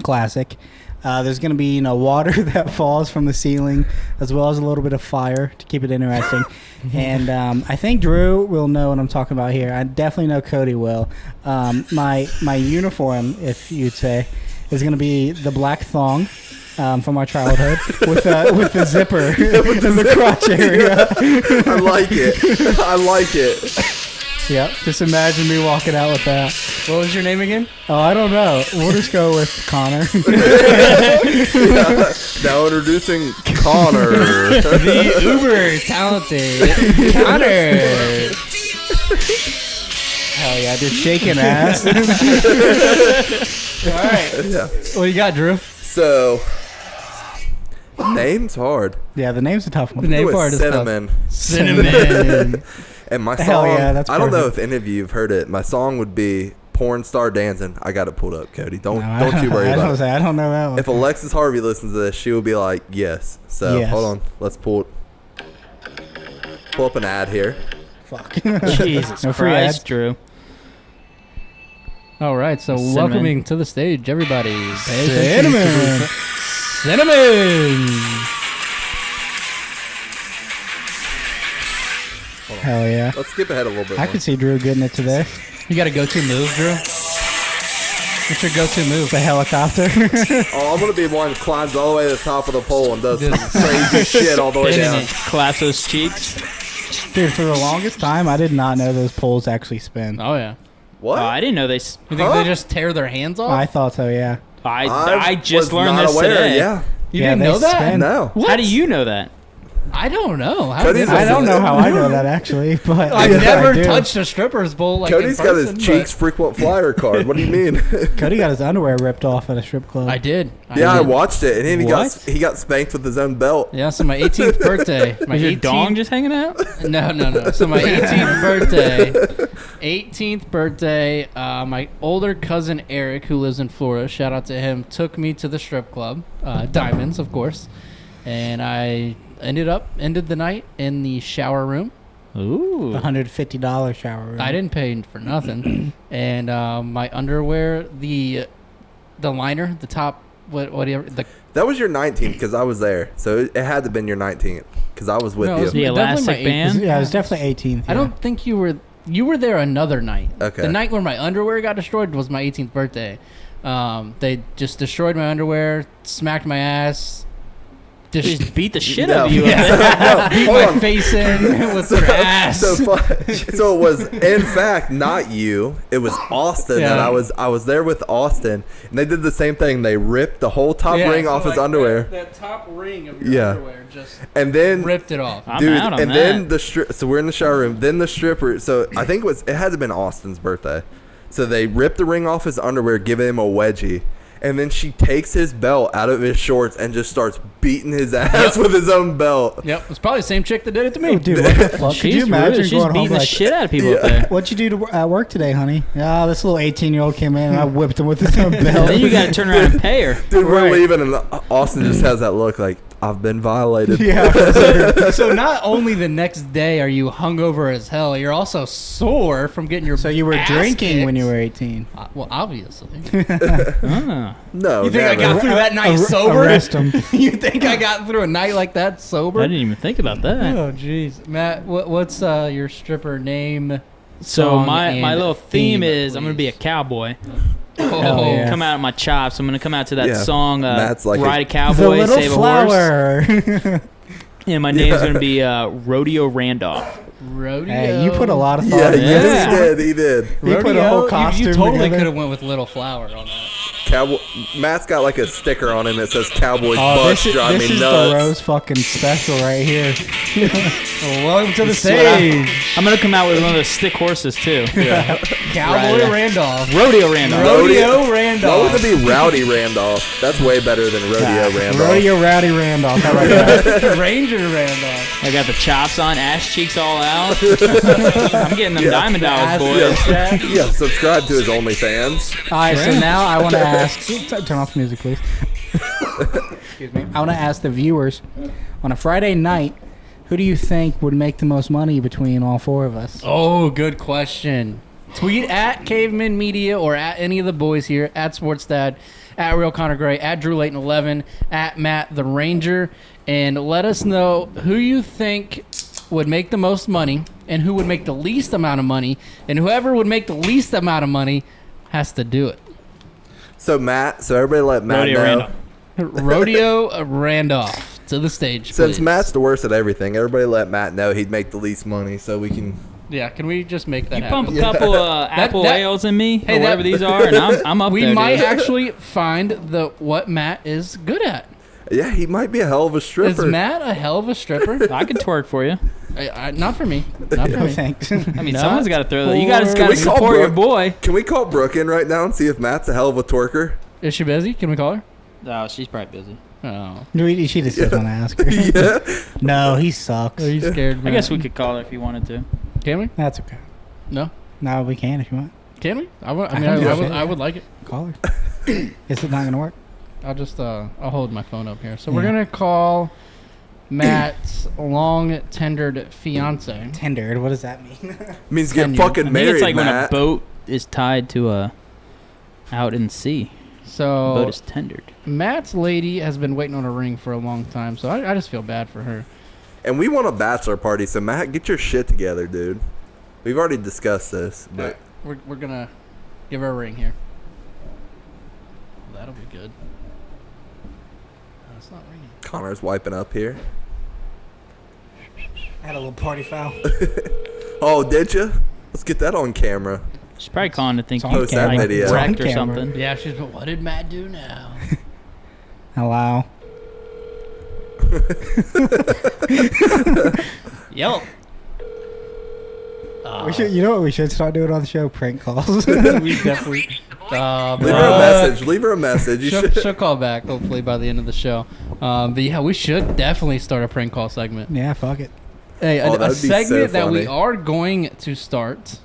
classic. There's gonna be water that falls from the ceiling, as well as a little bit of fire to keep it interesting. And I think Drew will know what I'm talking about here. I definitely know Cody will. My uniform, if you'd say, is gonna be the black thong. From our childhood, with the zipper in the crotch area. I like it. I like it. Yep. Just imagine me walking out with that. What was your name again? Oh, I don't know. We'll just go with Connor. Now introducing Connor. The uber talented Connor. Hell yeah, just shaking ass. All right. Yeah. What you got, Drew? So, name's hard. Yeah, the name's a tough The one. name It was part is tough. Cinnamon. Cinnamon. And my Hell song, yeah, that's I don't know perfect. if any of you have heard it. My song would be Porn Star Dancing. I got it pulled up, Cody. Don't you worry I about don't it. say, I don't know that one. If Alexis Harvey listens to this, she will be like, yes. So, Yes. hold on. Let's pull up an ad here. Fuck. Jesus No free Christ, ads. Drew. All right. So Cinnamon. welcoming to the stage, everybody. Pay attention to Cinnamon. the- Cinnamon. Hell yeah. Let's skip ahead a little bit I more. could see Drew getting it today. You got a go-to move, Drew? What's your go-to move? The helicopter. Oh, I'm going to be one who climbs all the way to the top of the pole and does some Just crazy shit all the way spinning down. it. Claps those cheeks. Dude, for the longest time, I did not know those poles actually spin. Oh yeah. What? I didn't know they. You think they just tear their hands off? I thought so. Yeah. I just was learned not this aware, today. Yeah. You Yeah, didn't they know that? spend- No. How do you know that? I don't know. How Cody's did I don't know how I know that actually, but I've I never do. touched a stripper's bowl like Cody's in got his person, cheeks frequent flyer card. What do you mean? Cody got his underwear ripped off at a strip club. I did. Yeah, I did. watched it, and then What? he got spanked with his own belt. Yeah, so my 18th birthday. My Is your 18th dong just hanging out? No. So my 18th birthday, 18th birthday, my older cousin Eric, who lives in Florida, shout out to him, took me to the strip club, Diamonds, of course, and I ended the night in the shower room. Ooh. $150 shower room. I didn't pay for nothing, and my underwear, the liner, the top, whatever, the That was your 19th because I was there, so it had to have been your 19th because I was with No, it was you. The definitely elastic my band? Yeah, it was definitely 18th. I don't think you were there another night. Okay. The night where my underwear got destroyed was my 18th birthday. They just destroyed my underwear, smacked my ass, Just beat the shit No. out of you. No, beat hold my on. face in with their ass. So it was in fact not you. It was Austin, Yeah. and I was there with Austin, and they did the same thing. They ripped the whole top Yeah, ring so off his like underwear, That top ring of your Yeah. underwear just and then ripped it off. I'm dude, out on and that. then so we're in the shower room. Then the stripper. So I think it had to have been Austin's birthday. So they ripped the ring off his underwear, giving him a wedgie. And then she takes his belt out of his shorts and just starts beating his ass with his own belt. Yep, it's probably the same chick that did it to me. Oh, dude, what the fuck? Could She's you imagine rude. She's going beating home the like, shit out of people up Yeah. there. What'd you do at work today, honey? Yeah, this little 18-year-old came in and I whipped him with his own And belt. then you got to turn around and pay her. Dude, we're Right. leaving, and Austin just has that look like, I've been violated. Yeah. So not only the next day are you hungover as hell, you're also sore from getting your So you were ass drinking when kicked. you were 18. Well, obviously. Ah. No, You think I never. got through that night sober? Arrest him. You think I got through a night like that I sober? didn't even think about that. Oh, jeez. Matt, what's your stripper name? So song, my and little theme is I'm please? going to be a cowboy. Hell yeah. Come out of my chops. I'm going to come out to that Yeah. song, Matt's like Ride a The Cowboy, little Save a Horse. flower. And my name's going to be Rodeo Randolph. Rodeo. Hey, you put a lot of thought Yeah, into Yeah. yes, he did. You put a whole costume You totally together. could have went with Little Flower on that. Cowboy. Matt's got like a sticker on him that says "Cowboy Oh, Bus Drive this Me is Nuts." the Rose fucking special right here. Welcome to the This is what stage. I'm going to come out with one of those stick horses, too. Cowboy Right. Randolph. Rodeo Randolph. Rodeo Randolph. Why would it be Rowdy Randolph? That's way better than Rodeo Randolph. Rodeo Rowdy Randolph. I like that. Ranger Randolph. I got the chops on, ass cheeks all out. I'm getting them Yeah. diamond dollars, Ass boys. cheeks. Yeah, subscribe to his OnlyFans. All right, so now I want to ask. Turn off the music, please. Excuse me. I want to ask the viewers on a Friday night, who do you think would make the most money between all four of us? Oh, good question. Tweet at Cavemen Media or at any of the boys here, at SportsDad, at Real Connor Gray, at Drew Layton 11, at Matt the Ranger, and let us know who you think would make the most money and who would make the least amount of money, and whoever would make the least amount of money has to do it. So everybody let Matt Rodeo know. Randolph. Rodeo Randolph to the stage, Since please. Matt's the worst at everything, everybody let Matt know he'd make the least money, so we can. Yeah, can we just make that You happen? pump a couple apple that- ales in me, Hey, or that- whatever these are, and I'm up We there, might dude. actually find what Matt is good at. Yeah, he might be a hell of a Is stripper. Matt a hell of a stripper? I can twerk for you. Not for me. Not for No me. thanks. I mean, Not someone's got to throw that. You guys for- got to we call support your Brooke? boy. Can we call Brooke in right now and see if Matt's a hell of a twerker? Is she busy? Can we call her? Oh, she's probably busy. Oh. She just doesn't want to ask her. Yeah. No, he sucks. Are you scared? I Matt? guess we could call her if you wanted to. Can we? That's okay. No. No, we can if you want. Can we? I I can do would. it. I would like it. Call her. Is it not going to work? I'll just. I'll hold my phone up here. So we're Yeah. gonna call Matt's long-tendered fiance. Tendered. What does that mean? Means get Tenure. fucking I think married, it's like when a Matt. boat is tied to a out in sea. The boat So is tendered. Matt's lady has been waiting on a ring for a long time. So I just feel bad for her. And we want a bachelor party, so Matt, get your shit together, dude. We've already discussed this, but We're gonna give her a ring here. That'll be good. It's not ringing. Connor's wiping up here. I had a little party foul. Oh, did you? Let's get that on camera. She's probably calling to think It's you on Post that like, video. wrecked It's on or camera. something. Yeah, she's. But what did Matt do now? Hello. Yelp. We should. You know what? We should start doing on the show. Prank calls. We definitely. Leave her a message. Leave her a message. You should. She'll call back hopefully by the end of the show. But yeah, we should definitely start a prank call segment. Yeah, fuck it. Hey, Oh, a that'd be so segment that we funny. are going to start.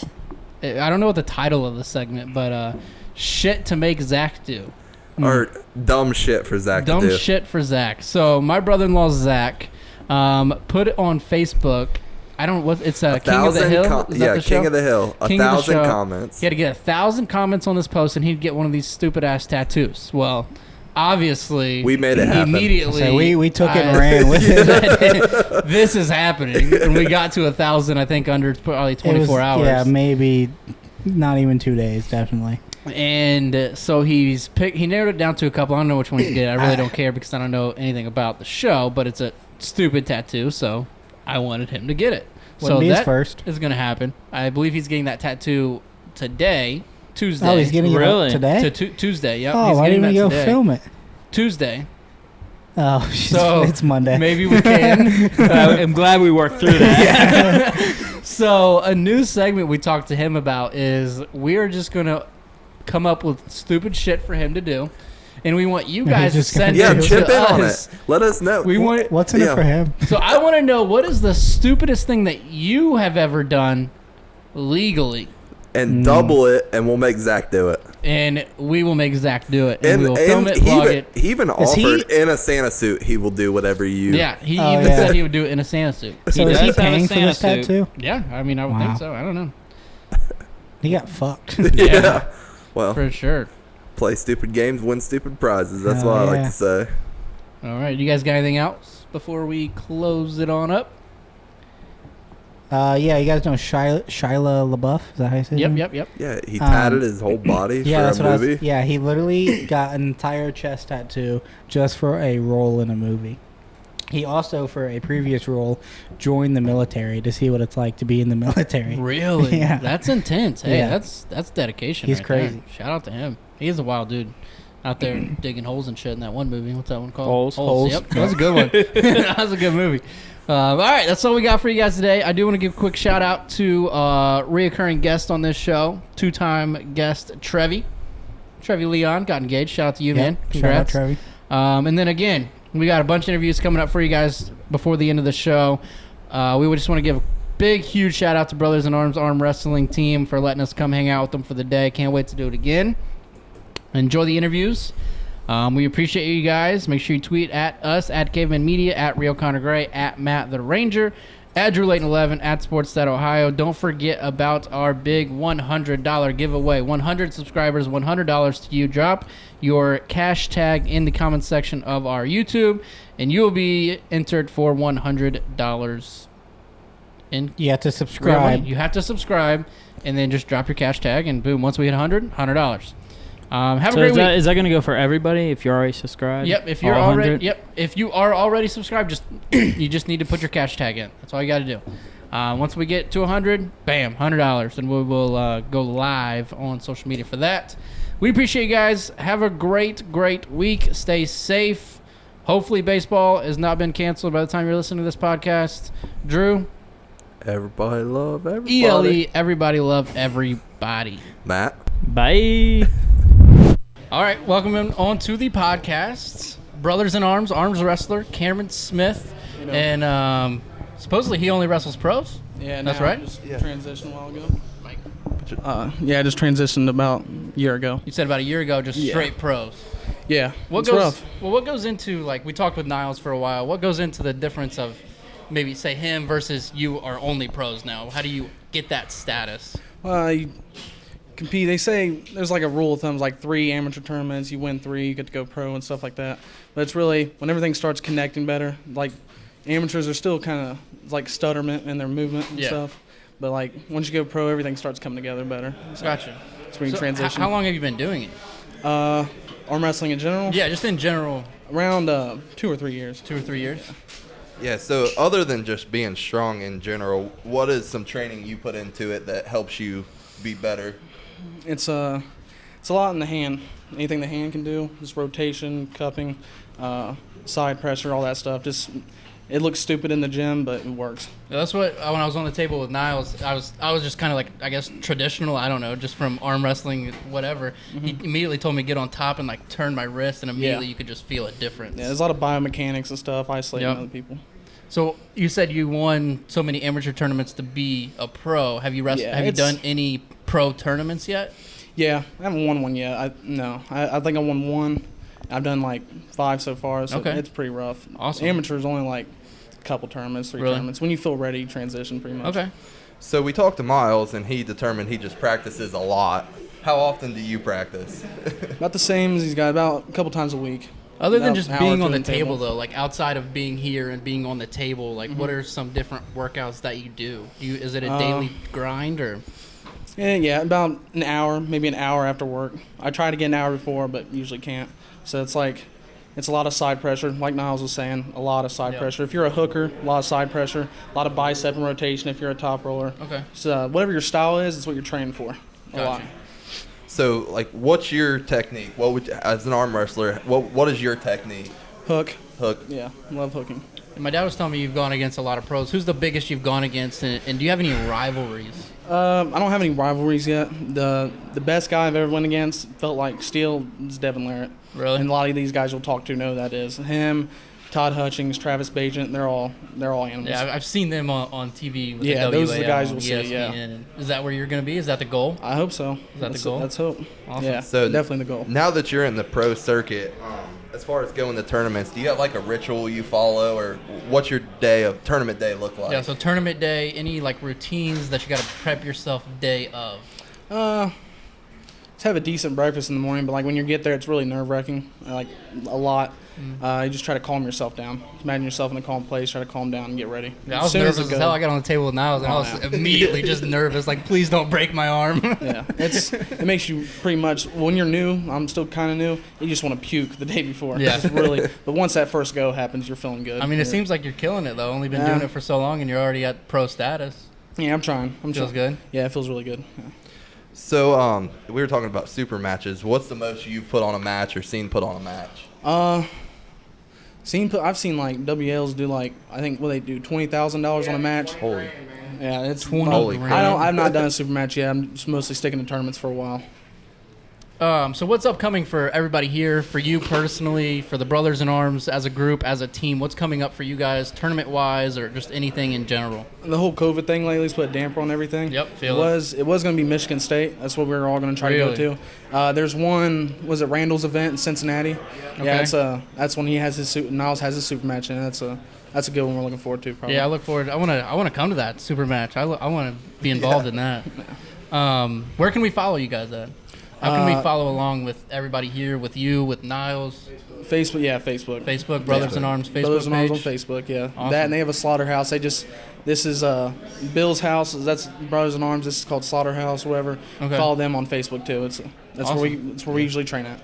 I don't know what the title of the segment, but shit to make Zach do. Or dumb shit for Zach to Dumb do. shit for Zach. So my brother-in-law Zach put it on Facebook. I don't. What it's King of the Hill. Is that the show? King of the Hill. King of the 1,000 show. comments. He had to get 1,000 comments on this post, and he'd get one of these stupid ass tattoos. Well, obviously, We made it happen. immediately. So we took it and ran with it. This is happening, and we got to 1,000. I think under probably It 24 was- hours. Yeah, maybe not even 2 days. Definitely. And so he narrowed it down to a couple. I don't know which one he did. I really don't care because I don't know anything about the show, but it's a stupid tattoo, so I wanted him to get it. Wouldn't So be his that first. is going to happen. I believe he's getting that tattoo today, Tuesday. Oh, he's getting Really? it today. Tuesday, yep. Oh, he's why getting didn't we that go today. film it? Tuesday. Oh, So it's Monday. Maybe we can. I'm glad we worked through that. So a new segment we talked to him about is we are just going to come up with stupid shit for him to do. And we want you guys to just gonna send Yeah, it chip to in on us. it. Let us know. We want What's in Yeah. it for him? So I want to know, what is the stupidest thing that you have ever done legally? and double it, and we'll make Zach do it. And we will make Zach do it. And, And, we will film it, he, vlog even, it. he even Is he- offered in a Santa suit he will do whatever you. Yeah, he Oh, even yeah. said he would do it in a Santa suit. So is does he have a paying for this Santa suit. tattoo? Yeah, I mean, I would Wow. think so. I don't know. He got fucked. Yeah. Well, For sure. play stupid games, win stupid prizes. That's Hell what I like yeah. to say. All right, you guys got anything else before we close it on up? Yeah, you guys know Shia LaBeouf? Is that how you say his Yep, name? yep, yep. Yeah, he tatted his whole body Yeah, that's for what a I movie. was. Yeah, he literally got an entire chest tattoo just for a role in a movie. He also, for a previous role, joined the military to see what it's like to be in the military. Really? Yeah. That's intense. Hey, Yeah. that's dedication. He's right there. crazy. Shout out to him. He is a wild dude. Out there digging holes and shit in that one movie. What's that one called? Holes. Yep, that was a good one. That was a good movie. All right, that's all we got for you guys today. I do want to give a quick shout out to reoccurring guest on this show, two-time guest Trevi Leon got engaged. Shout out to you, man. Shout out, Congrats. Trevi. And then again, we got a bunch of interviews coming up for you guys before the end of the show. We would just want to give a big, huge shout out to Brothers in Arms Arm Wrestling Team for letting us come hang out with them for the day. Can't wait to do it again. Enjoy the interviews. We appreciate you guys. Make sure you tweet at us, at Cavemen Media, at Real Connor Gray, at Matt the Ranger, at Drew Layton 11, at Sportstat Ohio. Don't forget about our big $100 giveaway. 100 subscribers, $100 to you. Drop your cash tag in the comment section of our YouTube, and you will be entered for $100 in You have to real money. subscribe. You have to subscribe, and then just drop your cash tag, and boom, once we hit $100. Have a So great is week. that going to go for everybody if you're already subscribed? Yep, if you're All already 100? if you are already subscribed, just you just need to put your cash tag in. That's all you got to do. Once we get to 100, bam, $100, and we will go live on social media for that. We appreciate you guys. Have a great week. Stay safe. Hopefully baseball has not been canceled by the time you're listening to this podcast. Drew, Everybody love everybody. ELE, everybody love everybody. Matt. Bye. All right, welcome on to the podcast. Brothers in Arms, arms wrestler Cameron Smith, and supposedly he only wrestles pros. Yeah, That's now, right. Just transitioned a while ago. Yeah, I just transitioned about a year ago. You said about a year ago, just Yeah. straight pros. Yeah, What it's goes? rough. Well, what goes into, like, we talked with Niles for a while. What goes into the difference of maybe say him versus you are only pros now? How do you get that status? You compete. They say there's like a rule of thumb, like 3 amateur tournaments, you win 3, you get to go pro and stuff like that. But it's really when everything starts connecting better. Like amateurs are still kind of like stutterment in their movement and Yeah. stuff. But like once you go pro, everything starts coming together better. So Gotcha. It's when you So transition. how long have you been doing it? Arm wrestling in general? Yeah, just in general, Around 2 or 3 years. 2 or 3 years. Yeah, so other than just being strong in general, what is some training you put into it that helps you be better? it's a lot in the hand. Anything the hand can do, just rotation, cupping, side pressure, all that stuff. Just it looks stupid in the gym, but it works. Yeah, that's what when I was on the table with Niles, I was just kind of like, I guess, traditional. I don't know, just from arm wrestling, whatever. He immediately told me to get on top and like turn my wrist, and immediately you could just feel a difference. Yeah, there's a lot of biomechanics and stuff, isolating other people. So you said you won so many amateur tournaments to be a pro. Have you have you done any pro tournaments yet? Yeah, I haven't won one yet. I think I won one. I've done like 5 so far, so it's pretty rough. Awesome. Amateurs only like a couple tournaments, 3 tournaments. When you feel ready, you transition pretty much. Okay. So we talked to Miles, and he determined he just practices a lot. How often do you practice? About the same as he's got, about a couple times a week. Other than About just an hour being on to the table, though, like outside of being here and being on the table, like what are some different workouts that you do? Is it a daily grind or? Yeah, about an hour, maybe an hour after work. I try to get an hour before, but usually can't. So it's a lot of side pressure, like Niles was saying, a lot of side pressure. If you're a hooker, a lot of side pressure, a lot of bicep and rotation if you're a top roller. Okay. So whatever your style is, it's what you're training for. A lot. So, like, what's your technique? What would, as an arm wrestler, what is your technique? Hook. Yeah, love hooking. And my dad was telling me you've gone against a lot of pros. Who's the biggest you've gone against, and do you have any rivalries? I don't have any rivalries yet. The best guy I've ever went against felt like steel is Devin Larrett. Really? And a lot of these guys you'll talk to know that is him. Todd Hutchings, Travis Bajent, they're all animals. Yeah, I've seen them on TV. With Yeah, the those are the WAL guys and you'll see, yeah. ESPN. Is that where you're going to be? Is that the goal? I hope so. Is that the goal? Let's hope. Awesome. Yeah, So definitely the goal. Now that you're in the pro circuit, as far as going to tournaments, do you have like a ritual you follow, or what's your tournament day look like? Yeah, so tournament day, any like routines that you got to prep yourself day of? Let's have a decent breakfast in the morning, but like when you get there, it's really nerve-wracking, like a lot. You just try to calm yourself down. Imagine yourself in a calm place, try to calm down and get ready. Yeah, I was nervous as hell. I got on the table with Niles, and I was immediately just nervous, like, please don't break my arm. Yeah, it makes you pretty much, when you're new, I'm still kind of new, you just want to puke the day before. Yeah. It's really, but once that first go happens, you're feeling good. I mean, it seems like you're killing it, though. Only been doing it for so long, and you're already at pro status. Yeah, I'm trying. Feels good? Yeah, it feels really good. Yeah. So, we were talking about super matches. What's the most you've put on a match or seen put on a match? I've seen like WLs do like, I think what they do, $20,000 on a match. Holy. Yeah, it's Holy crap. I've not done a super match yet. I'm just mostly sticking to tournaments for a while. So what's upcoming for everybody here, for you personally, for the Brothers in Arms as a group, as a team? What's coming up for you guys, tournament-wise, or just anything in general? The whole COVID thing lately has put a damper on everything. Yep, it was going to be Michigan State. That's what we were all going to try to go to. There's one, was it Randall's event in Cincinnati? Okay. Yeah, that's when he has his Niles has his super match, and that's a good one we're looking forward to. Probably. Yeah, I look forward. I want to come to that super match. I want to be involved in that. Where can we follow you guys at? How can we follow along with everybody here, with you, with Niles? Facebook, yeah, Facebook. Facebook, Brothers in Arms, Facebook Brothers in Arms on page? Facebook, yeah. Awesome. That, and they have a slaughterhouse. This is Bill's house. That's Brothers in Arms. This is called Slaughterhouse, whatever. Okay. Follow them on Facebook too. That's Awesome. where we usually train at.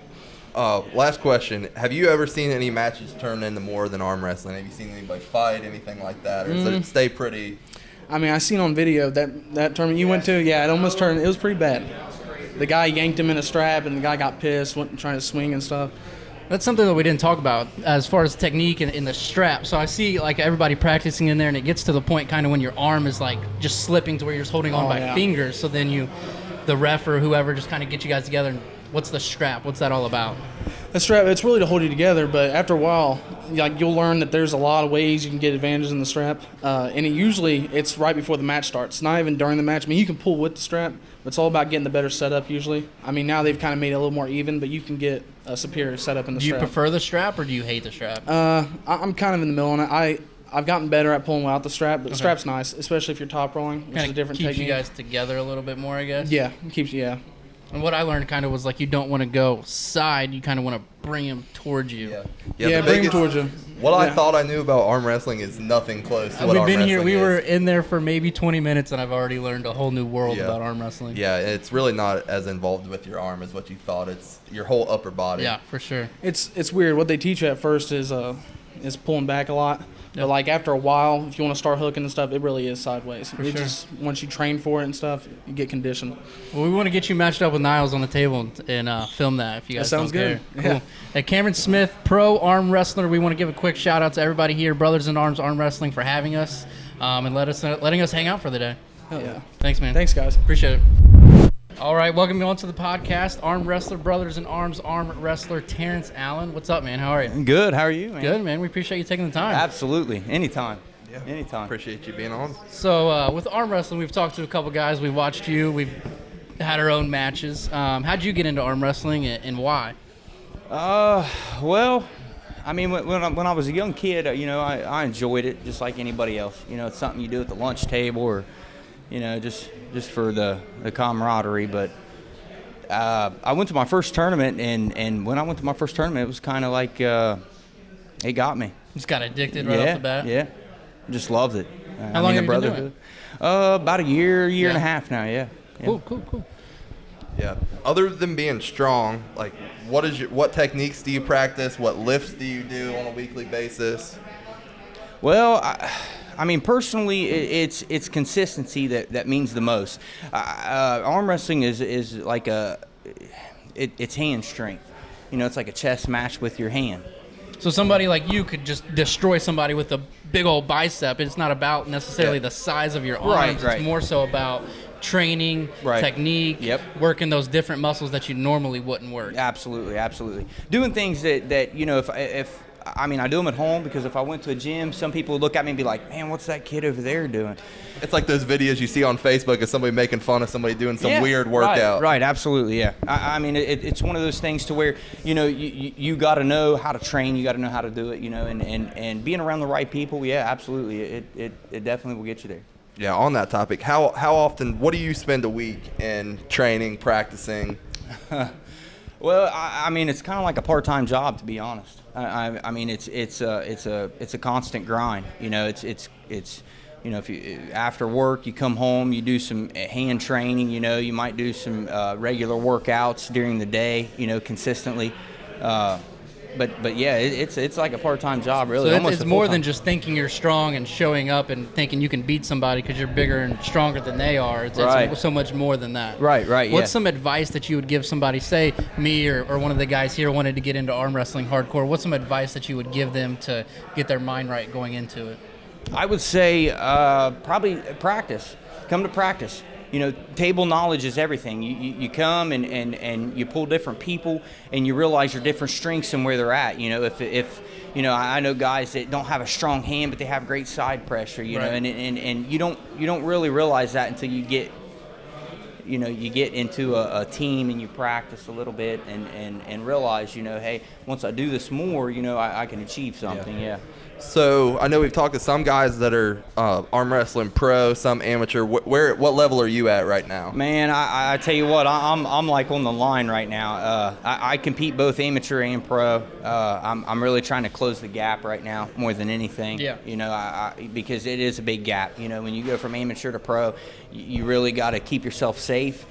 Last question. Have you ever seen any matches turn into more than arm wrestling? Have you seen anybody fight, anything like that? Or does it stay pretty? I mean, I seen on video that tournament you went to. Yeah, it almost turned. It was pretty bad. The guy yanked him in a strap, and the guy got pissed, went trying to swing and stuff. That's something that we didn't talk about as far as technique in the strap. So I see like everybody practicing in there, and it gets to the point kind of when your arm is like just slipping to where you're just holding on by fingers. So then the ref or whoever just kind of get you guys together. And what's the strap? What's that all about? The strap, it's really to hold you together, but after a while, like you'll learn that there's a lot of ways you can get advantages in the strap, and it's right before the match starts, not even during the match. I mean, you can pull with the strap, but it's all about getting the better setup usually. I mean, now they've kind of made it a little more even, but you can get a superior setup in the strap. Do you prefer the strap or do you hate the strap? I'm kind of in the middle on it. I've gotten better at pulling without the strap, but the strap's nice, especially if you're top rolling, which is a different technique. Keeps you guys together a little bit more, I guess? Yeah, it keeps you, yeah. And what I learned kind of was like you don't want to go side, you kind of want to bring him towards you. Yeah, bring him towards you. What I thought I knew about arm wrestling is nothing close to what arm wrestling is. We were in there for maybe 20 minutes, and I've already learned a whole new world about arm wrestling. Yeah, it's really not as involved with your arm as what you thought. It's your whole upper body. Yeah, for sure. It's weird. What they teach you at first is pulling back a lot, But like after a while, if you want to start hooking and stuff, it really is sideways. For It sure. just once you train for it and stuff, you get conditioned. Well, we want to get you matched up with Niles on the table and film that if you guys sounds don't care. good. Cool. Yeah. Hey, Cameron Smith, pro arm wrestler. We want to give a quick shout out to everybody here, Brothers in Arms Arm Wrestling, for having us and letting us hang out for the day. Hell yeah. Thanks, man. Thanks, guys. Appreciate it. All right, welcome on to the podcast. Arm wrestler, Brothers in Arms Arm Wrestler, Terrence Allen. What's up, man? How are you? Good. How are you, man? Good, man. We appreciate you taking the time. Absolutely. Anytime. Yeah. Anytime. Appreciate you being on. So with arm wrestling, we've talked to a couple guys. We've watched you. We've had our own matches. How'd you get into arm wrestling and why? Well, I mean, when I was a young kid, I enjoyed it just like anybody else. It's something you do at the lunch table or, just for the camaraderie. But I went to my first tournament, and when I went to my first tournament, it was kind of like it got me. Just got addicted right off the bat? Yeah. Just loved it. How long have you been doing it? About a year and Yeah. a half now, yeah. Cool. Yeah. Other than being strong, like what techniques do you practice? What lifts do you do on a weekly basis? Well, I mean, personally, it's consistency that means the most. Arm wrestling is like it's hand strength. It's like a chess match with your hand. So somebody like you could just destroy somebody with a big old bicep. It's not about necessarily Yeah. the size of your arms. Right. It's more so about training, Right. technique, Yep. working those different muscles that you normally wouldn't work. Absolutely. Doing things that if I mean, I do them at home because if I went to a gym, some people would look at me and be like, "Man, what's that kid over there doing?" It's like those videos you see on Facebook of somebody making fun of somebody doing some Yeah, weird workout. Right, absolutely, yeah. I mean, it's one of those things to where, you got to know how to train, you got to know how to do it, and being around the right people, yeah, absolutely. It definitely will get you there. Yeah, on that topic, how often, what do you spend a week in training, practicing? Well, I mean, it's kind of like a part-time job, to be honest. I mean, it's a constant grind. It's if you after work you come home, you do some hand training. You might do some regular workouts during the day. Consistently. But yeah, it's like a part-time job, really. So almost it's a more full-time. than just thinking you're strong and showing up and thinking you can beat somebody because you're bigger and stronger than they are. It's Right. so much more than that. Right, What's yeah. some advice that you would give somebody, say me or one of the guys here wanted to get into arm wrestling hardcore? What's some advice that you would give them to get their mind right going into it? I would say probably practice. Come to practice. Table knowledge is everything. You come and you pull different people and you realize your different strengths and where they're at. If I know guys that don't have a strong hand but they have great side pressure. Right. And you don't really realize that until you get into a team and you practice a little bit and realize hey, once I do this more I can achieve something. Yeah. So I know we've talked to some guys that are arm wrestling pro, some amateur. What level are you at right now? Man, I tell you what, I'm like on the line right now. I compete both amateur and pro. I'm really trying to close the gap right now more than anything. Yeah. Because it is a big gap. When you go from amateur to pro, you really got to keep yourself safe.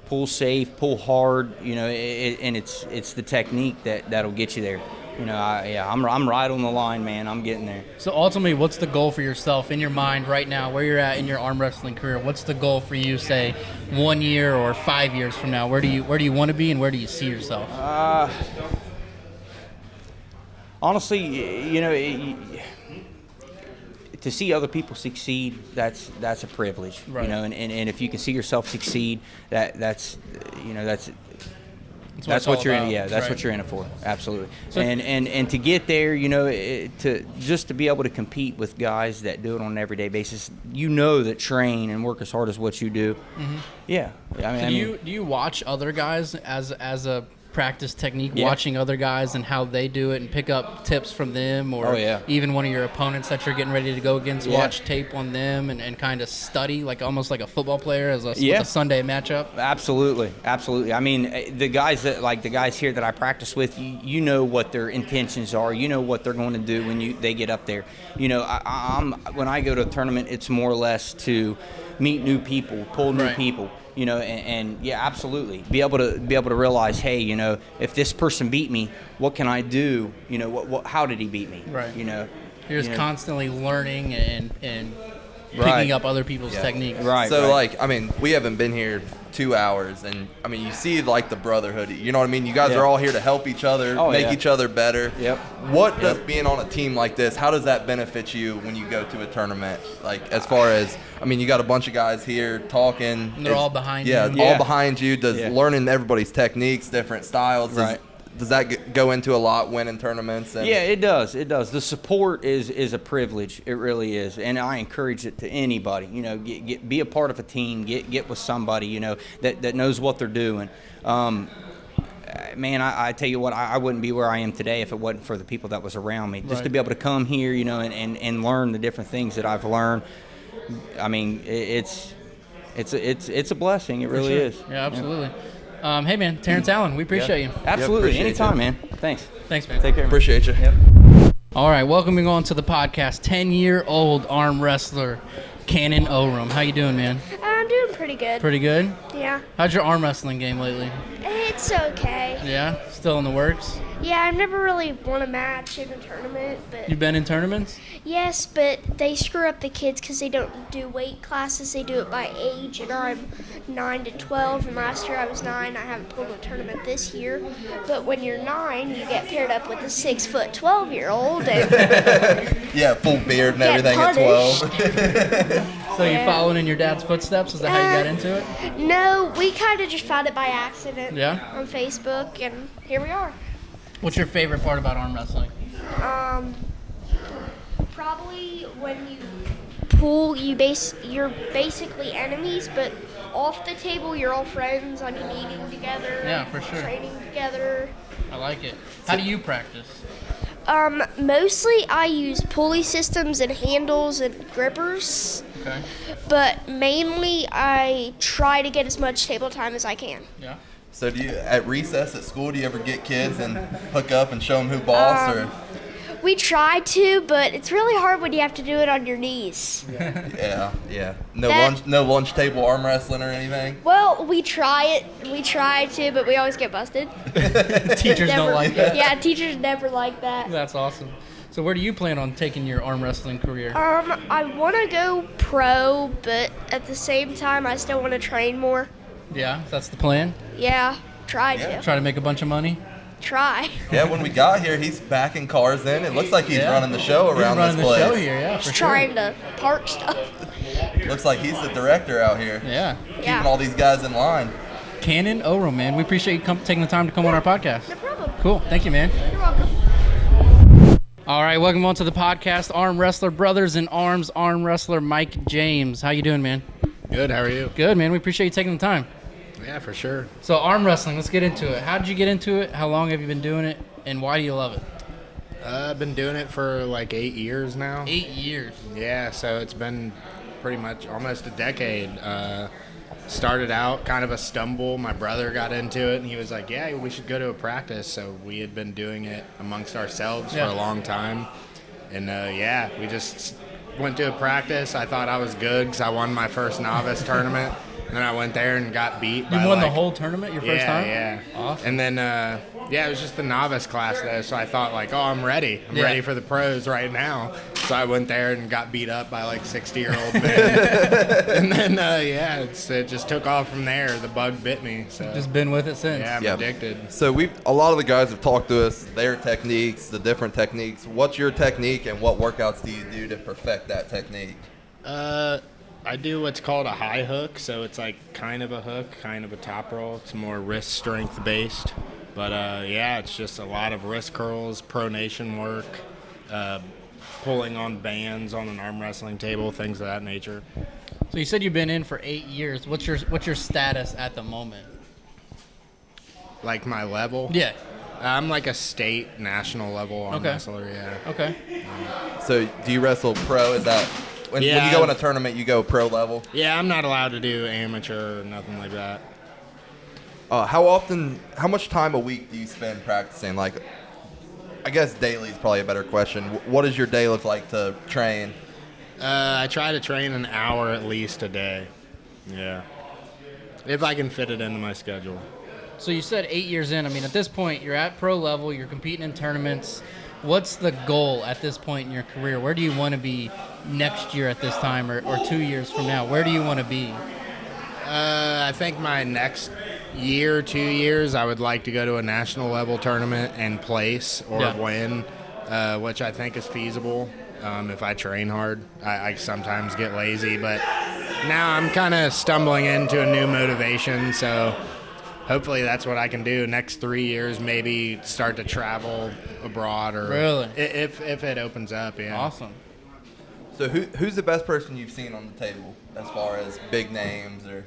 Pull safe, pull hard. And it's the technique that'll get you there. I'm right on the line, man. I'm getting there. So ultimately, what's the goal for yourself in your mind right now, where you're at in your arm wrestling career? What's the goal for you, say, 1 year or 5 years from now? Where do you want to be and where do you see yourself? Honestly, to see other people succeed, that's a privilege. Right. And if you can see yourself succeed, that's That's what you're in. about. Yeah, that's Right. what you're in it for. Absolutely. So- and to get there, to be able to compete with guys that do it on an everyday basis, that train and work as hard as what you do. Mm-hmm. Yeah. So do you watch other guys as a practice technique, Yeah. watching other guys and how they do it and pick up tips from them, or Oh, yeah. even one of your opponents that you're getting ready to go against, Yeah. watch tape on them and kind of study like almost like a football player with Yeah. a Sunday matchup? Absolutely. I mean, the guys here that I practice with, you know what their intentions are. You know what they're going to do when they get up there. When I go to a tournament, it's more or less to meet new people, pull new Right. people. And yeah, absolutely. Be able to realize, hey, if this person beat me, what can I do? How did he beat me? Right. You're just constantly learning and Right. picking up other people's Yeah. techniques. Right. So like, I mean, we haven't been here 2 hours, and I mean, you see like the brotherhood. You know what I mean? You guys Yeah. are all here to help each other, Oh, make yeah. each other better. Yep. What does being on a team like this? How does that benefit you when you go to a tournament? Like as far as, I mean, you got a bunch of guys here talking. And they're all behind you. Yeah, Yeah. all behind you. Does Yeah. learning everybody's techniques, different styles, Right. does that go into a lot winning tournaments? And Yeah, it does. It does. The support is a privilege. It really is, and I encourage it to anybody. You know, be a part of a team. Get with somebody. You know that knows what they're doing. Man, I tell you what, I wouldn't be where I am today if it wasn't for the people that was around me. Just to Right. be able to come here, you know, and learn the different things that I've learned. I mean, it's a blessing. It really Sure. is. Yeah, absolutely. Hey, man, Terrence Allen, we appreciate you. Absolutely. appreciate Anytime, you. man. Thanks. Thanks, man. Take care. Man. appreciate you. Yep. All right, welcoming on to the podcast, 10-year-old arm wrestler, Cannon Oram. How you doing, man? I'm doing pretty good. Pretty good? Yeah. How's your arm wrestling game lately? It's okay. Yeah? Still in the works? Yeah, I've never really won a match in a tournament, but You been in tournaments? yes, but they screw up the kids because they don't do weight classes. They do it by age, and I'm 9 to 12, and last year I was 9. I haven't pulled a tournament this year, but when you're 9, you get paired up with a 6', 12-year-old, and Yeah, full beard and Get everything at punished. 12. So you Yeah. following in your dad's footsteps? Is that how you got into it? no, we kind of just found it by accident Yeah? on Facebook, and here we are. What's your favorite part about arm wrestling? Probably when you pool, you're basically enemies, but off the table, you're all friends. I mean, eating together. Yeah, for sure. Training together. I like it. How do you practice? Mostly I use pulley systems and handles and grippers, Okay. but mainly I try to get as much table time as I can. Yeah. So do you, at recess at school, do you ever get kids and hook up and show them who boss? Or We try to, but it's really hard when you have to do it on your knees. yeah. That- No lunch table arm wrestling or anything. Well, we try to, but we always get busted. Teachers Never, don't like that. Yeah, teachers never like that. That's awesome. So where do you plan on taking your arm wrestling career? I want to go pro, but at the same time, I still want to train more. Yeah, that's the plan. Yeah, try Yeah. to. Try to make a bunch of money. Try. Yeah, when we got here, he's backing cars in. It looks like he's Yeah. running the show He's around running this the place. show here, yeah, for Just sure. trying to park stuff. Looks like he's the director out here. Yeah. Yeah. Keeping all these guys in line. Cannon Oram, man. We appreciate you taking the time to come on our podcast. No problem. Cool. Thank you, man. You're welcome. All right, welcome on to the podcast. Arm Wrestler Brothers in Arms, arm wrestler Mike James. How you doing, man? Good, how are you? Good, man. We appreciate you taking the time. Yeah, for sure. So arm wrestling, let's get into it. How did you get into it? How long have you been doing it? And why do you love it? I've been doing it for like 8 years now. 8 years. Yeah, so it's been pretty much almost a decade. Started out kind of a stumble. My brother got into it, and he was like, yeah, we should go to a practice. So we had been doing it amongst ourselves Yeah. for a long time. And, yeah, we just went to a practice. I thought I was good because I won my first novice tournament. And then I went there and got beat. You by won the like- whole tournament your first time? Yeah. Awesome. And then, yeah, it was just the novice class though, so I thought like, oh, I'm ready. I'm Yeah. ready for the pros right now. So I went there and got beat up by like 60-year-old men. And then, yeah, it just took off from there. The bug bit me. So Just been with it since. yeah, I'm Yeah. addicted. So a lot of the guys have talked to us, their techniques, the different techniques. What's your technique and what workouts do you do to perfect that technique? I do what's called a high hook, so it's like kind of a hook, kind of a top roll. It's more wrist strength based. But yeah, it's just a lot of wrist curls, pronation work, pulling on bands on an arm wrestling table, things of that nature. So you said you've been in for 8 years. What's your status at the moment? Like my level? Yeah. I'm like a state, national level arm Okay. wrestler, yeah. Okay. So do you wrestle pro? Is that when you Yeah, go in a I've- tournament, you go pro level? Yeah, I'm not allowed to do amateur or nothing like that. How much time a week do you spend practicing? Like, I guess daily is probably a better question. What does your day look like to train? I try to train an hour at least a day. Yeah. If I can fit it into my schedule. So you said 8 years in. I mean, at this point, you're at pro level. You're competing in tournaments. What's the goal at this point in your career? Where do you want to be next year at this time, or 2 years from now? Where do you want to be? I think my next year, 2 years, I would like to go to a national level tournament and place or win, which I think is feasible if I train hard. I sometimes get lazy, but now I'm kind of stumbling into a new motivation, so hopefully that's what I can do next 3 years, maybe start to travel abroad or really if it opens up. Yeah. Awesome. So who's the best person you've seen on the table as far as big names or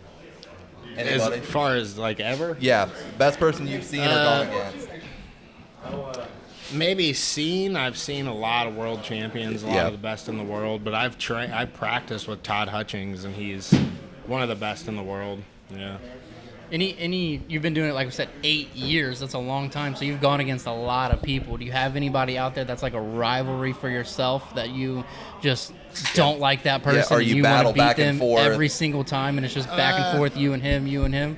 anybody? As far as like ever? Yeah, best person you've seen or gone against. Maybe I've seen a lot of world champions, a lot of the best in the world, but I've practiced with Todd Hutchings, and he's one of the best in the world. Yeah. You've been doing it, like we said, 8 years. That's a long time. So you've gone against a lot of people. Do you have anybody out there that's like a rivalry for yourself that you just don't like that person? Yeah, or you battle want to beat back and them forth every single time, and it's just back and forth, you and him?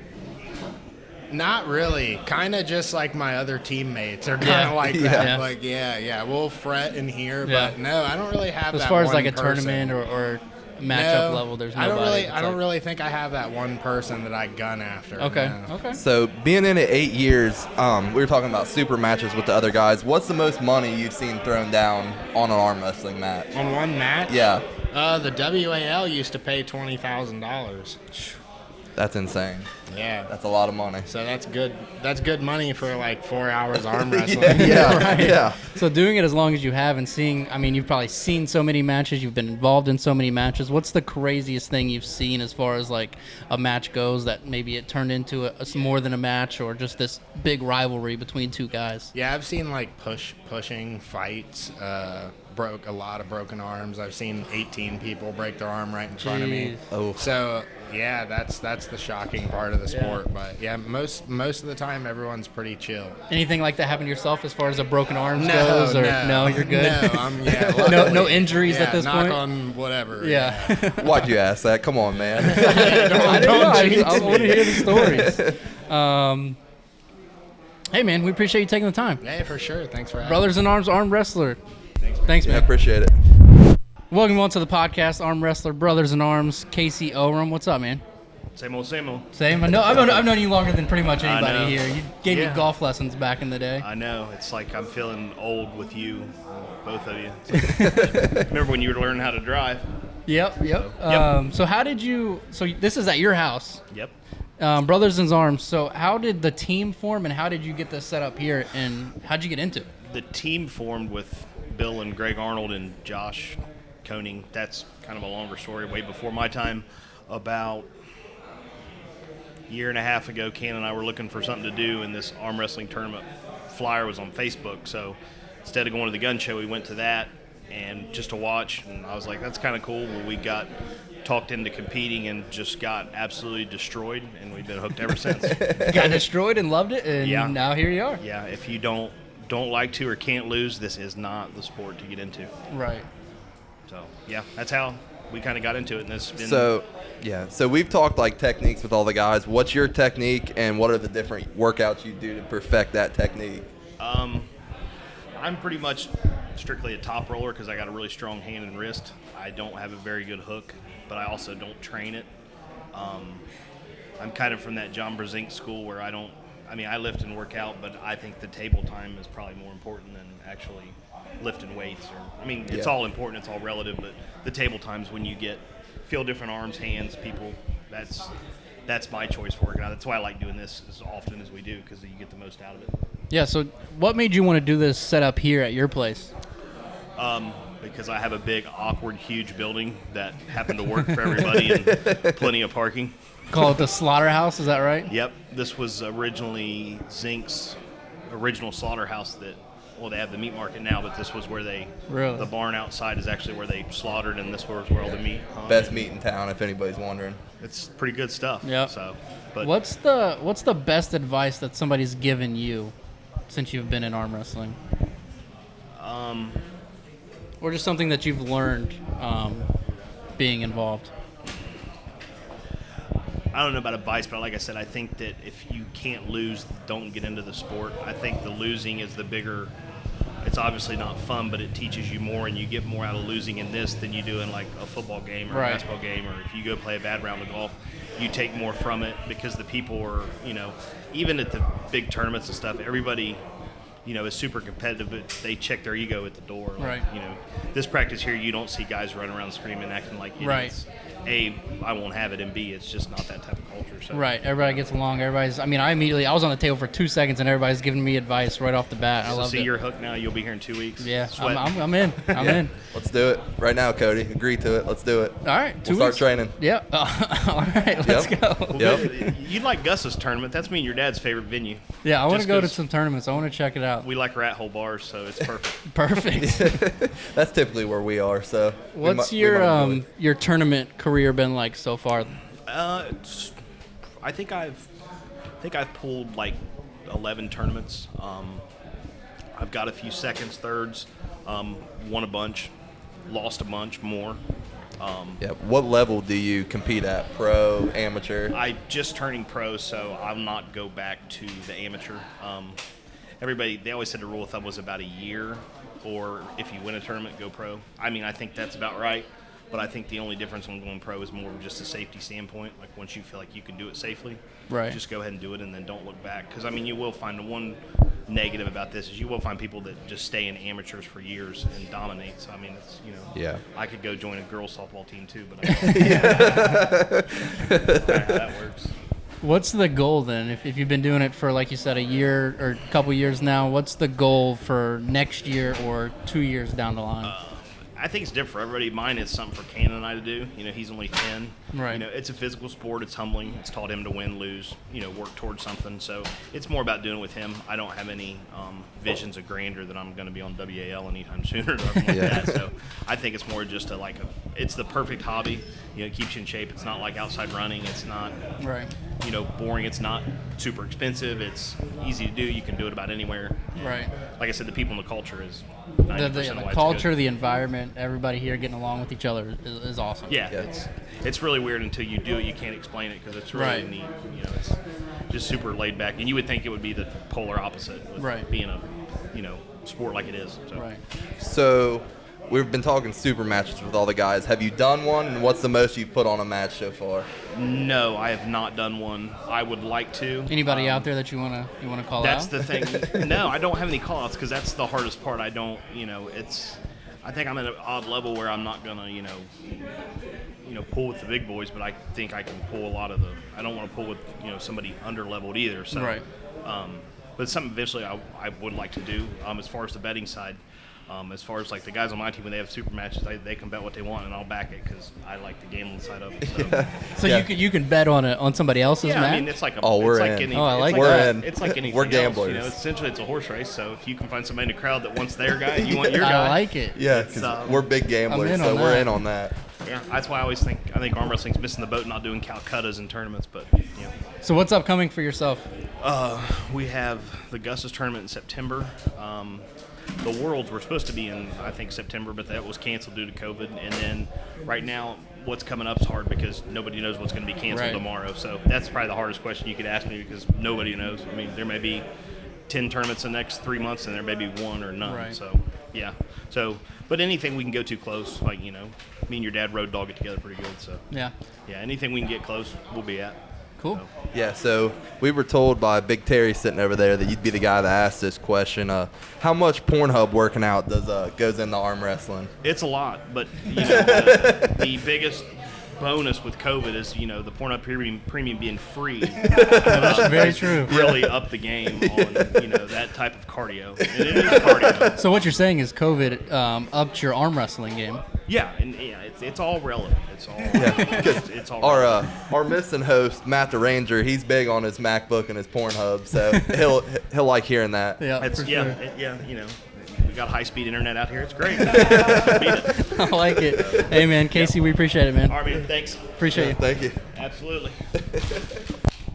Not really. Kind of just like my other teammates are kind of like that. Yeah. Like, we'll fret in here, but no, I don't really have that. As far as one like a person. tournament or matchup level, there's nobody. I don't really think I have that one person that I gun after. Okay. No. Okay. So being in it 8 years, we were talking about super matches with the other guys. What's the most money you've seen thrown down on an arm wrestling match? On one match? Yeah. The WAL used to pay $20,000. That's insane. Yeah. That's a lot of money. So that's good. That's good money for like 4 hours arm wrestling. Yeah. So doing it as long as you have and seeing, I mean, you've probably seen so many matches, you've been involved in so many matches. What's the craziest thing you've seen as far as like a match goes that maybe it turned into a more than a match or just this big rivalry between two guys? Yeah, I've seen like pushing fights, broke a lot of broken arms. I've seen 18 people break their arm right in front of me. Oh. So yeah, that's the shocking part of the sport. But yeah, most of the time everyone's pretty chill. Anything like that happen to yourself as far as a broken arms goes? Or no, you're good. No, no injuries at this knock point. on whatever. Yeah. Why'd you ask that? Come on, man. I don't know. I want to hear the stories. Hey, man, we appreciate you taking the time. Yeah, for sure. Thanks for having Brothers in Arms Arm Wrestler. Thanks, I man. appreciate it. Welcome on to the podcast, Arm Wrestler, Brothers in Arms, Casey Oram. What's up, man? Same old, same old. Same. I've known you longer than pretty much I anybody know. here. You gave me Yeah. golf lessons back in the day. I know. It's like I'm feeling old with you, both of you. It's like, remember when you were learning how to drive? Yep. So how did you? So this is at your house. Yep. Brothers in Arms. So how did the team form, and how did you get this set up here, and how'd you get into it? The team formed with Bill and Greg Arnold and Josh Koenig. That's kind of a longer story, way before my time. About a year and a half ago, Ken and I were looking for something to do, and this arm wrestling tournament flyer was on Facebook. So instead of going to the gun show, we went to that and just to watch. And I was like, that's kind of cool. Well, we got talked into competing and just got absolutely destroyed, and we've been hooked ever since. Got destroyed and loved it, and now here you are. Yeah, if you don't like to or can't lose, this is not the sport to get into. Right. So yeah, that's how we kind of got into it, and it's been. So we've talked like techniques with all the guys. What's your technique, and what are the different workouts you do to perfect that technique? I'm pretty much strictly a top roller because I got a really strong hand and wrist. I don't have a very good hook, but I also don't train it. I'm kind of from that John Brezink school where I lift and work out, but I think the table time is probably more important than actually lifting weights. It's all important, it's all relative, but the table times when you feel different arms, hands, people, that's my choice for working out. That's why I like doing this as often as we do, because you get the most out of it. Yeah, so what made you want to do this setup here at your place? Because I have a big, awkward, huge building that happened to work for everybody and plenty of parking. Call it the slaughterhouse, is that right? Yep. This was originally Zink's original slaughterhouse they have the meat market now, but this was where the barn outside is actually where they slaughtered, and this was where all the meat hung. Best meat in town, if anybody's wondering. It's pretty good stuff. Yeah. So, but what's the best advice that somebody's given you since you've been in arm wrestling? Or just something that you've learned being involved? I don't know about advice, but like I said, I think that if you can't lose, don't get into the sport. I think the losing is the bigger it's obviously not fun, but it teaches you more, and you get more out of losing in this than you do in like a football game or a basketball game, or if you go play a bad round of golf, you take more from it because the people are, even at the big tournaments and stuff, everybody, is super competitive, but they check their ego at the door. Like, this practice here, you don't see guys running around screaming, acting like idiots. A, I won't have it, and B, it's just not that type of culture. So. Right, everybody gets along. I was on the table for 2 seconds, and everybody's giving me advice right off the bat. I love it. Your hook now. You'll be here in 2 weeks. Yeah, I'm in. I'm in. Let's do it right now, Cody. Agree to it. Let's do it. All right, we'll start training. Yep. All right, let's go. Well, you'd like Gus's tournament. That's me and your dad's favorite venue. Yeah, I want to go to some tournaments. I want to check it out. We like rat hole bars, so it's perfect. Perfect. That's typically where we are. So, what's your tournament career been like so far? I think I've pulled like 11 tournaments. I've got a few seconds, thirds, won a bunch, lost a bunch more. What level do you compete at? Pro, amateur? I just turning pro, so I'll not go back to the amateur. They always said the rule of thumb was about a year, or if you win a tournament, go pro. I mean, I think that's about right. But I think the only difference on going pro is more of just a safety standpoint. Like once you feel like you can do it safely, just go ahead and do it, and then don't look back. Because I mean, you will find the one negative about this is you will find people that just stay in amateurs for years and dominate. So I mean, it's I could go join a girls softball team too, but I don't know how that works. What's the goal then? If you've been doing it for, like you said, a year or a couple years now, what's the goal for next year or 2 years down the line? I think it's different for everybody. Mine is something for Cannon and I to do. He's only 10. Right. It's a physical sport. It's humbling. It's taught him to win, lose, work towards something. So it's more about doing it with him. I don't have any visions of grandeur that I'm going to be on WAL anytime soon or nothing like that. So I think it's more just it's the perfect hobby. It keeps you in shape. It's not like outside running. It's not, boring. It's not super expensive. It's easy to do. You can do it about anywhere. Right. Like I said, the people in the culture is 90% the culture, the environment, everybody here getting along with each other is awesome. Yeah, it's really weird until you do it. You can't explain it because it's really neat. It's just super laid back, and you would think it would be the polar opposite with being a sport like it is. So we've been talking super matches with all the guys. Have you done one, and what's the most you've put on a match so far? No, I have not done one. I would like to. Anybody out there that you wanna call out? That's the thing. No, I don't have any call-outs because that's the hardest part. I don't. I think I'm at an odd level where I'm not gonna pull with the big boys, but I think I can pull a lot of the. I don't want to pull with somebody under-leveled either. So, but it's something eventually I would like to do. As far as the betting side. As far as like the guys on my team, when they have super matches, they can bet what they want, and I'll back it because I like the gambling side of it. So, you can bet on somebody else's match. I mean it's like we're in. It's like anything. We're gamblers. Else, essentially, it's a horse race. So if you can find somebody in the crowd that wants their guy, and you want your guy. I like it. Yeah, because we're big gamblers, so we're in on that. Yeah, that's why I think arm wrestling's missing the boat, not doing Calcuttas in tournaments, but So what's upcoming for yourself? We have the Gus's tournament in September. The Worlds were supposed to be in, I think, September, but that was canceled due to COVID. And then right now, what's coming up is hard because nobody knows what's going to be canceled tomorrow. So that's probably the hardest question you could ask me because nobody knows. I mean, there may be 10 tournaments in the next 3 months, and there may be one or none. Right. So, yeah. But anything we can go too close, like, me and your dad road dog it together pretty good. So, yeah, anything we can get close, we'll be at. Cool. Yeah, so we were told by Big Terry sitting over there that you'd be the guy that asked this question. How much Pornhub working out goes into arm wrestling? It's a lot, but the biggest bonus with COVID is the Pornhub premium being free. Very true. Really up the game on that type of cardio, and it is cardio. So what you're saying is COVID upped your arm wrestling game. Yeah, and it's all relevant. It's all it's all our missing host Matt the Ranger. He's big on his MacBook and his Pornhub, so he'll like hearing that. We got high-speed internet out here. It's great. I like it. Hey man, Casey, we appreciate it, man. All right, man. Thanks. Appreciate you. Thank you. Absolutely.